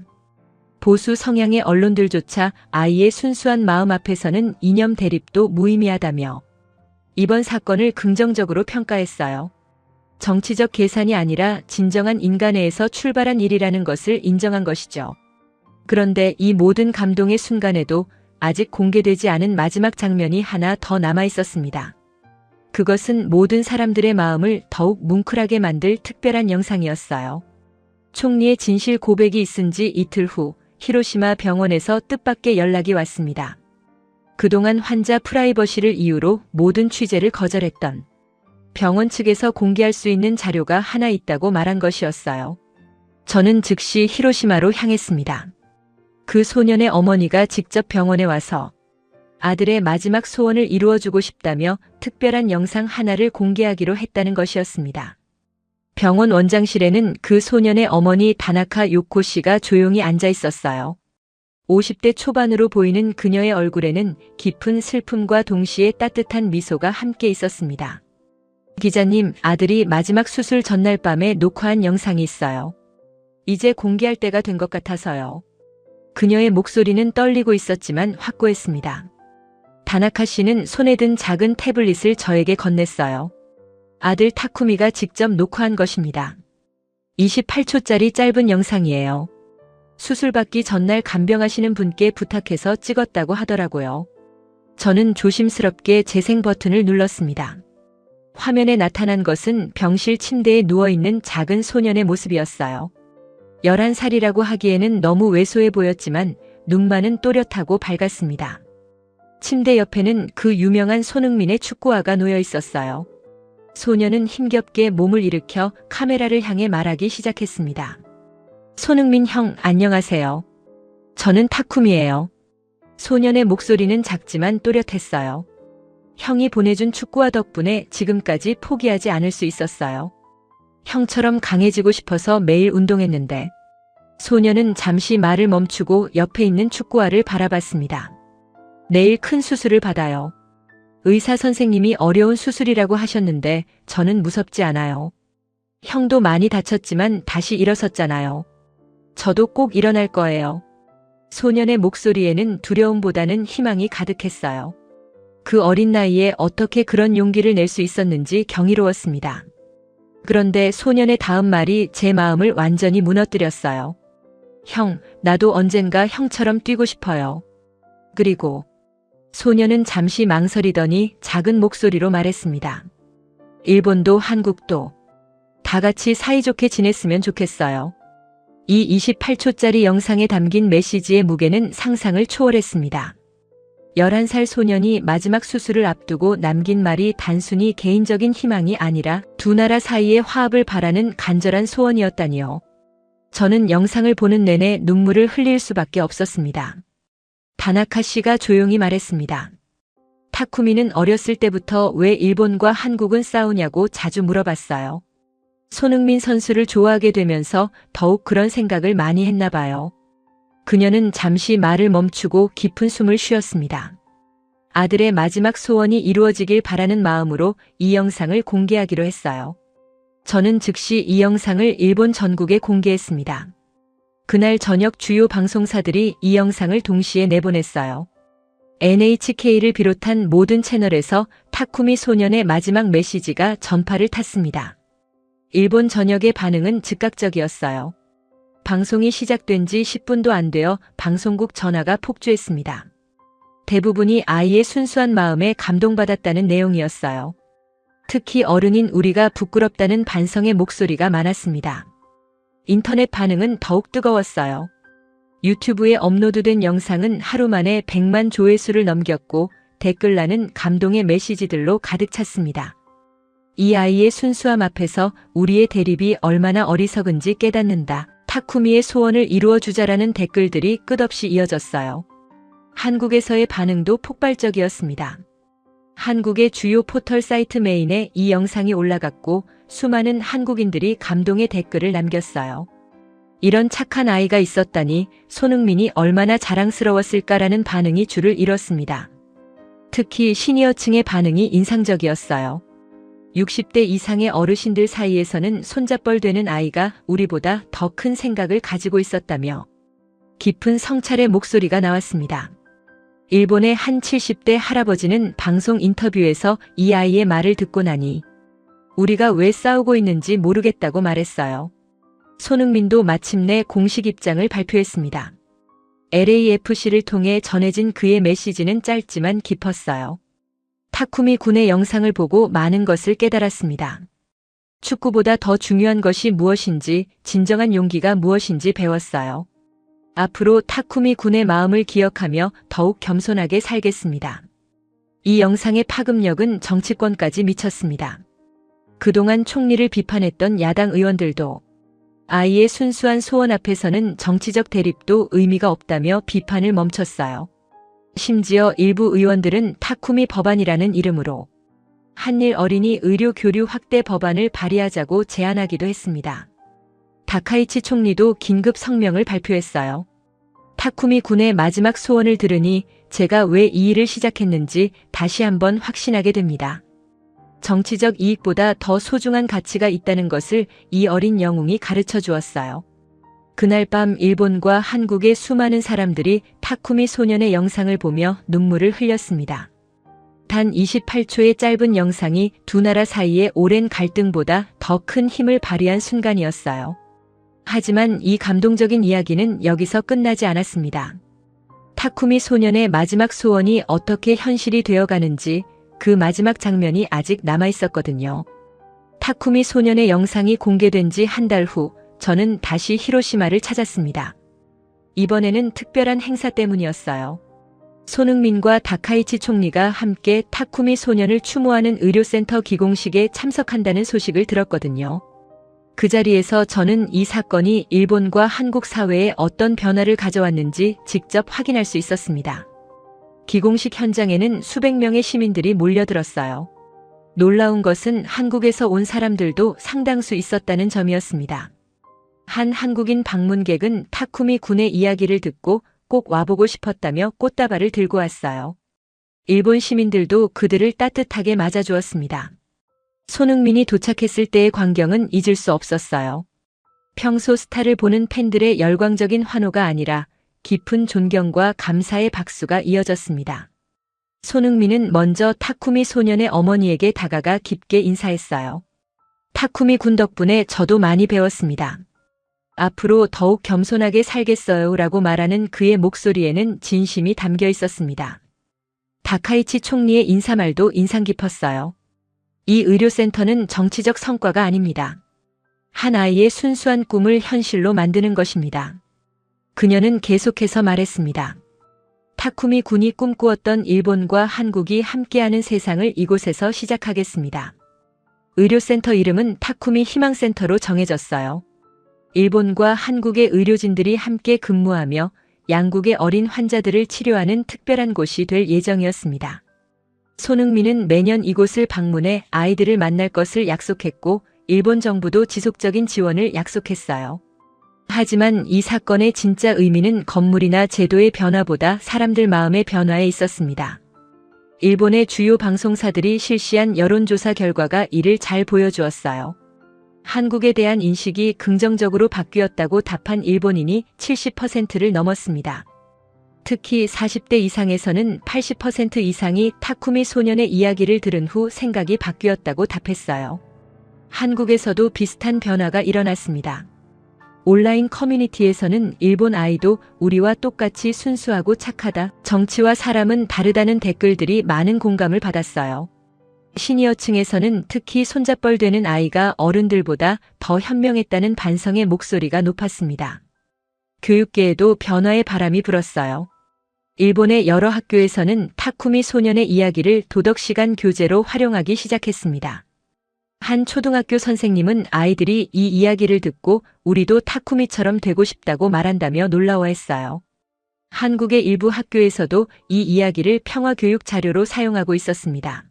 Speaker 1: 보수 성향의 언론들조차 아이의 순수한 마음 앞에서는 이념 대립도 무의미하다며 이번 사건을 긍정적으로 평가했어요. 정치적 계산이 아니라 진정한 인간애에서 출발한 일이라는 것을 인정한 것이죠. 그런데 이 모든 감동의 순간에도 아직 공개되지 않은 마지막 장면이 하나 더 남아 있었습니다. 그것은 모든 사람들의 마음을 더욱 뭉클하게 만들 특별한 영상이었어요. 총리의 진실 고백이 있은 지 이틀 후 히로시마 병원에서 뜻밖의 연락이 왔습니다. 그동안 환자 프라이버시를 이유로 모든 취재를 거절했던 병원 측에서 공개할 수 있는 자료가 하나 있다고 말한 것이었어요. 저는 즉시 히로시마로 향했습니다. 그 소년의 어머니가 직접 병원에 와서 아들의 마지막 소원을 이루어주고 싶다며 특별한 영상 하나를 공개하기로 했다는 것이었습니다. 병원 원장실에는 그 소년의 어머니 다나카 요코 씨가 조용히 앉아 있었어요. 50대 초반으로 보이는 그녀의 얼굴에는 깊은 슬픔과 동시에 따뜻한 미소가 함께 있었습니다. 기자님, 아들이 마지막 수술 전날 밤에 녹화한 영상이 있어요. 이제 공개할 때가 된 것 같아서요. 그녀의 목소리는 떨리고 있었지만 확고했습니다. 다나카 씨는 손에 든 작은 태블릿을 저에게 건넸어요. 아들 타쿠미가 직접 녹화한 것입니다. 28초짜리 짧은 영상이에요. 수술받기 전날 간병하시는 분께 부탁해서 찍었다고 하더라고요. 저는 조심스럽게 재생 버튼을 눌렀습니다. 화면에 나타난 것은 병실 침대에 누워있는 작은 소년의 모습이었어요. 11살이라고 하기에는 너무 왜소해 보였지만 눈만은 또렷하고 밝았습니다. 침대 옆에는 그 유명한 손흥민의 축구화가 놓여 있었어요. 소년은 힘겹게 몸을 일으켜 카메라를 향해 말하기 시작했습니다. 손흥민 형, 안녕하세요. 저는 타쿠미예요. 소년의 목소리는 작지만 또렷했어요. 형이 보내준 축구화 덕분에 지금까지 포기하지 않을 수 있었어요. 형처럼 강해지고 싶어서 매일 운동했는데. 소년은 잠시 말을 멈추고 옆에 있는 축구화를 바라봤습니다. 내일 큰 수술을 받아요. 의사 선생님이 어려운 수술이라고 하셨는데 저는 무섭지 않아요. 형도 많이 다쳤지만 다시 일어섰잖아요. 저도 꼭 일어날 거예요. 소년의 목소리에는 두려움보다는 희망이 가득했어요. 그 어린 나이에 어떻게 그런 용기를 낼 수 있었는지 경이로웠습니다. 그런데 소년의 다음 말이 제 마음을 완전히 무너뜨렸어요. 형, 나도 언젠가 형처럼 뛰고 싶어요. 그리고 소년은 잠시 망설이더니 작은 목소리로 말했습니다. 일본도 한국도 다 같이 사이좋게 지냈으면 좋겠어요. 이 28초짜리 영상에 담긴 메시지의 무게는 상상을 초월했습니다. 11살 소년이 마지막 수술을 앞두고 남긴 말이 단순히 개인적인 희망이 아니라 두 나라 사이의 화합을 바라는 간절한 소원이었다니요. 저는 영상을 보는 내내 눈물을 흘릴 수밖에 없었습니다. 다나카 씨가 조용히 말했습니다. 타쿠미는 어렸을 때부터 왜 일본과 한국은 싸우냐고 자주 물어봤어요. 손흥민 선수를 좋아하게 되면서 더욱 그런 생각을 많이 했나 봐요. 그녀는 잠시 말을 멈추고 깊은 숨을 쉬었습니다. 아들의 마지막 소원이 이루어지길 바라는 마음으로 이 영상을 공개하기로 했어요. 저는 즉시 이 영상을 일본 전국에 공개했습니다. 그날 저녁 주요 방송사들이 이 영상을 동시에 내보냈어요. NHK를 비롯한 모든 채널에서 타쿠미 소년의 마지막 메시지가 전파를 탔습니다. 일본 전역의 반응은 즉각적이었어요. 방송이 시작된 지 10분도 안 되어 방송국 전화가 폭주했습니다. 대부분이 아이의 순수한 마음에 감동받았다는 내용이었어요. 특히 어른인 우리가 부끄럽다는 반성의 목소리가 많았습니다. 인터넷 반응은 더욱 뜨거웠어요. 유튜브에 업로드된 영상은 하루 만에 100만 조회수를 넘겼고 댓글란은 감동의 메시지들로 가득 찼습니다. 이 아이의 순수함 앞에서 우리의 대립이 얼마나 어리석은지 깨닫는다. 타쿠미의 소원을 이루어주자라는 댓글들이 끝없이 이어졌어요. 한국에서의 반응도 폭발적이었습니다. 한국의 주요 포털 사이트 메인에 이 영상이 올라갔고 수많은 한국인들이 감동의 댓글을 남겼어요. 이런 착한 아이가 있었다니 손흥민이 얼마나 자랑스러웠을까라는 반응이 줄을 이뤘습니다. 특히 시니어층의 반응이 인상적이었어요. 60대 이상의 어르신들 사이에서는 손잡벌 되는 아이가 우리보다 더 큰 생각을 가지고 있었다며 깊은 성찰의 목소리가 나왔습니다. 일본의 한 70대 할아버지는 방송 인터뷰에서 이 아이의 말을 듣고 나니 우리가 왜 싸우고 있는지 모르겠다고 말했어요. 손흥민도 마침내 공식 입장을 발표했습니다. LAFC를 통해 전해진 그의 메시지는 짧지만 깊었어요. 타쿠미 군의 영상을 보고 많은 것을 깨달았습니다. 축구보다 더 중요한 것이 무엇인지, 진정한 용기가 무엇인지 배웠어요. 앞으로 타쿠미 군의 마음을 기억하며 더욱 겸손하게 살겠습니다. 이 영상의 파급력은 정치권까지 미쳤습니다. 그동안 총리를 비판했던 야당 의원들도 아이의 순수한 소원 앞에서는 정치적 대립도 의미가 없다며 비판을 멈췄어요. 심지어 일부 의원들은 타쿠미 법안이라는 이름으로 한일 어린이 의료 교류 확대 법안을 발의하자고 제안하기도 했습니다. 다카이치 총리도 긴급 성명을 발표했어요. 타쿠미 군의 마지막 소원을 들으니 제가 왜 이 일을 시작했는지 다시 한번 확신하게 됩니다. 정치적 이익보다 더 소중한 가치가 있다는 것을 이 어린 영웅이 가르쳐 주었어요. 그날 밤 일본과 한국의 수많은 사람들이 타쿠미 소년의 영상을 보며 눈물을 흘렸습니다. 단 28초의 짧은 영상이 두 나라 사이의 오랜 갈등보다 더 큰 힘을 발휘한 순간이었어요. 하지만 이 감동적인 이야기는 여기서 끝나지 않았습니다. 타쿠미 소년의 마지막 소원이 어떻게 현실이 되어가는지 그 마지막 장면이 아직 남아있었거든요. 타쿠미 소년의 영상이 공개된 지 한 달 후 저는 다시 히로시마를 찾았습니다. 이번에는 특별한 행사 때문이었어요. 손흥민과 다카이치 총리가 함께 타쿠미 소년을 추모하는 의료센터 기공식에 참석한다는 소식을 들었거든요. 그 자리에서 저는 이 사건이 일본과 한국 사회에 어떤 변화를 가져왔는지 직접 확인할 수 있었습니다. 기공식 현장에는 수백 명의 시민들이 몰려들었어요. 놀라운 것은 한국에서 온 사람들도 상당수 있었다는 점이었습니다. 한 한국인 방문객은 타쿠미 군의 이야기를 듣고 꼭 와보고 싶었다며 꽃다발을 들고 왔어요. 일본 시민들도 그들을 따뜻하게 맞아주었습니다. 손흥민이 도착했을 때의 광경은 잊을 수 없었어요. 평소 스타를 보는 팬들의 열광적인 환호가 아니라 깊은 존경과 감사의 박수가 이어졌습니다. 손흥민은 먼저 타쿠미 소년의 어머니에게 다가가 깊게 인사했어요. 타쿠미 군 덕분에 저도 많이 배웠습니다. 앞으로 더욱 겸손하게 살겠어요 라고 말하는 그의 목소리에는 진심이 담겨 있었습니다. 다카이치 총리의 인사말도 인상 깊었어요. 이 의료센터는 정치적 성과가 아닙니다. 한 아이의 순수한 꿈을 현실로 만드는 것입니다. 그녀는 계속해서 말했습니다. 타쿠미 군이 꿈꾸었던 일본과 한국이 함께하는 세상을 이곳에서 시작하겠습니다. 의료센터 이름은 타쿠미 희망센터로 정해졌어요. 일본과 한국의 의료진들이 함께 근무하며 양국의 어린 환자들을 치료하는 특별한 곳이 될 예정이었습니다. 손흥민은 매년 이곳을 방문해 아이들을 만날 것을 약속했고 일본 정부도 지속적인 지원을 약속했어요. 하지만 이 사건의 진짜 의미는 건물이나 제도의 변화보다 사람들 마음의 변화에 있었습니다. 일본의 주요 방송사들이 실시한 여론조사 결과가 이를 잘 보여주었어요. 한국에 대한 인식이 긍정적으로 바뀌었다고 답한 일본인이 70%를 넘었습니다. 특히 40대 이상에서는 80% 이상이 타쿠미 소년의 이야기를 들은 후 생각이 바뀌었다고 답했어요. 한국에서도 비슷한 변화가 일어났습니다. 온라인 커뮤니티에서는 일본 아이도 우리와 똑같이 순수하고 착하다, 정치와 사람은 다르다는 댓글들이 많은 공감을 받았어요. 시니어층에서는 특히 손잡벌 되는 아이가 어른들보다 더 현명했다는 반성의 목소리가 높았습니다. 교육계에도 변화의 바람이 불었어요. 일본의 여러 학교에서는 타쿠미 소년의 이야기를 도덕시간 교재로 활용하기 시작했습니다. 한 초등학교 선생님은 아이들이 이 이야기를 듣고 우리도 타쿠미처럼 되고 싶다고 말한다며 놀라워했어요. 한국의 일부 학교에서도 이 이야기를 평화교육 자료로 사용하고 있었습니다.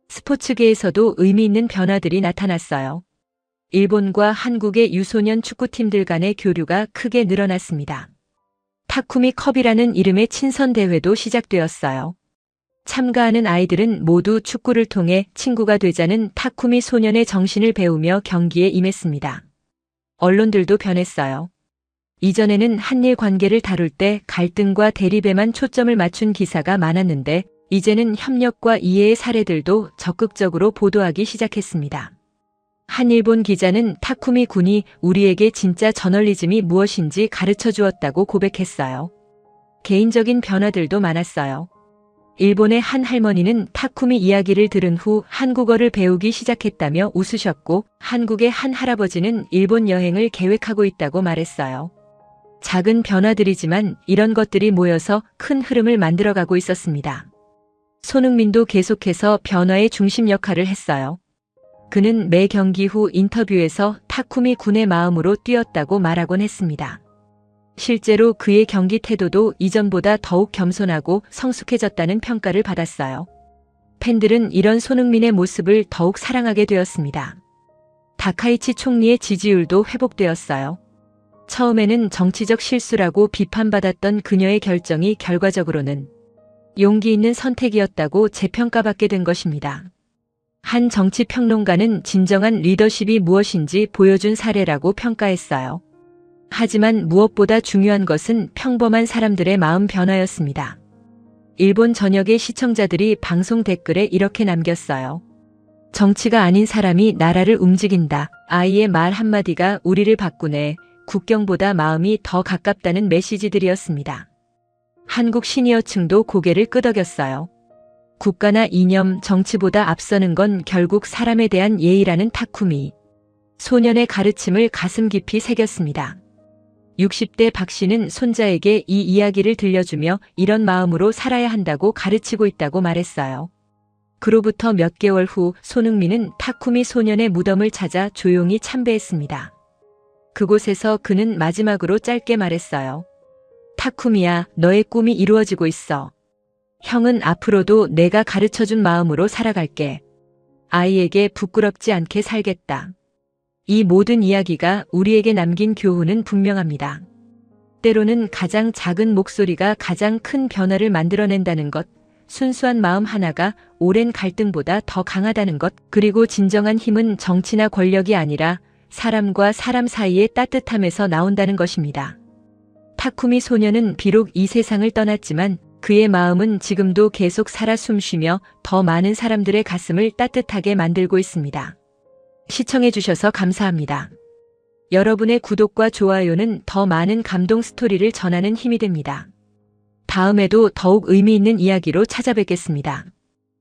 Speaker 1: 스포츠계에서도 의미 있는 변화들이 나타났어요. 일본과 한국의 유소년 축구팀들 간의 교류가 크게 늘어났습니다. 타쿠미 컵이라는 이름의 친선 대회도 시작되었어요. 참가하는 아이들은 모두 축구를 통해 친구가 되자는 타쿠미 소년의 정신을 배우며 경기에 임했습니다. 언론들도 변했어요. 이전에는 한일 관계를 다룰 때 갈등과 대립에만 초점을 맞춘 기사가 많았는데 이제는 협력과 이해의 사례들도 적극적으로 보도하기 시작했습니다. 한 일본 기자는 타쿠미 군이 우리에게 진짜 저널리즘이 무엇인지 가르쳐 주었다고 고백했어요. 개인적인 변화들도 많았어요. 일본의 한 할머니는 타쿠미 이야기를 들은 후 한국어를 배우기 시작했다며 웃으셨고, 한국의 한 할아버지는 일본 여행을 계획하고 있다고 말했어요. 작은 변화들이지만 이런 것들이 모여서 큰 흐름을 만들어가고 있었습니다. 손흥민도 계속해서 변화의 중심 역할을 했어요. 그는 매 경기 후 인터뷰에서 타쿠미 군의 마음으로 뛰었다고 말하곤 했습니다. 실제로 그의 경기 태도도 이전보다 더욱 겸손하고 성숙해졌다는 평가를 받았어요. 팬들은 이런 손흥민의 모습을 더욱 사랑하게 되었습니다. 다카이치 총리의 지지율도 회복되었어요. 처음에는 정치적 실수라고 비판받았던 그녀의 결정이 결과적으로는 용기 있는 선택이었다고 재평가받게 된 것입니다. 한 정치평론가는 진정한 리더십이 무엇인지 보여준 사례라고 평가했어요. 하지만 무엇보다 중요한 것은 평범한 사람들의 마음 변화였습니다. 일본 전역의 시청자들이 방송 댓글에 이렇게 남겼어요. 정치가 아닌 사람이 나라를 움직인다. 아이의 말 한마디가 우리를 바꾸네. 국경보다 마음이 더 가깝다는 메시지들이었습니다. 한국 시니어층도 고개를 끄덕였어요. 국가나 이념, 정치보다 앞서는 건 결국 사람에 대한 예의라는 타쿠미. 소년의 가르침을 가슴 깊이 새겼습니다. 60대 박 씨는 손자에게 이 이야기를 들려주며 이런 마음으로 살아야 한다고 가르치고 있다고 말했어요. 그로부터 몇 개월 후 손흥민은 타쿠미 소년의 무덤을 찾아 조용히 참배했습니다. 그곳에서 그는 마지막으로 짧게 말했어요. 타쿠미야, 너의 꿈이 이루어지고 있어. 형은 앞으로도 내가 가르쳐준 마음으로 살아갈게. 아이에게 부끄럽지 않게 살겠다. 이 모든 이야기가 우리에게 남긴 교훈은 분명합니다. 때로는 가장 작은 목소리가 가장 큰 변화를 만들어낸다는 것, 순수한 마음 하나가 오랜 갈등보다 더 강하다는 것, 그리고 진정한 힘은 정치나 권력이 아니라 사람과 사람 사이의 따뜻함에서 나온다는 것입니다. 타쿠미 소녀는 비록 이 세상을 떠났지만 그의 마음은 지금도 계속 살아 숨쉬며 더 많은 사람들의 가슴을 따뜻하게 만들고 있습니다. 시청해주셔서 감사합니다. 여러분의 구독과 좋아요는 더 많은 감동 스토리를 전하는 힘이 됩니다. 다음에도 더욱 의미 있는 이야기로 찾아뵙겠습니다.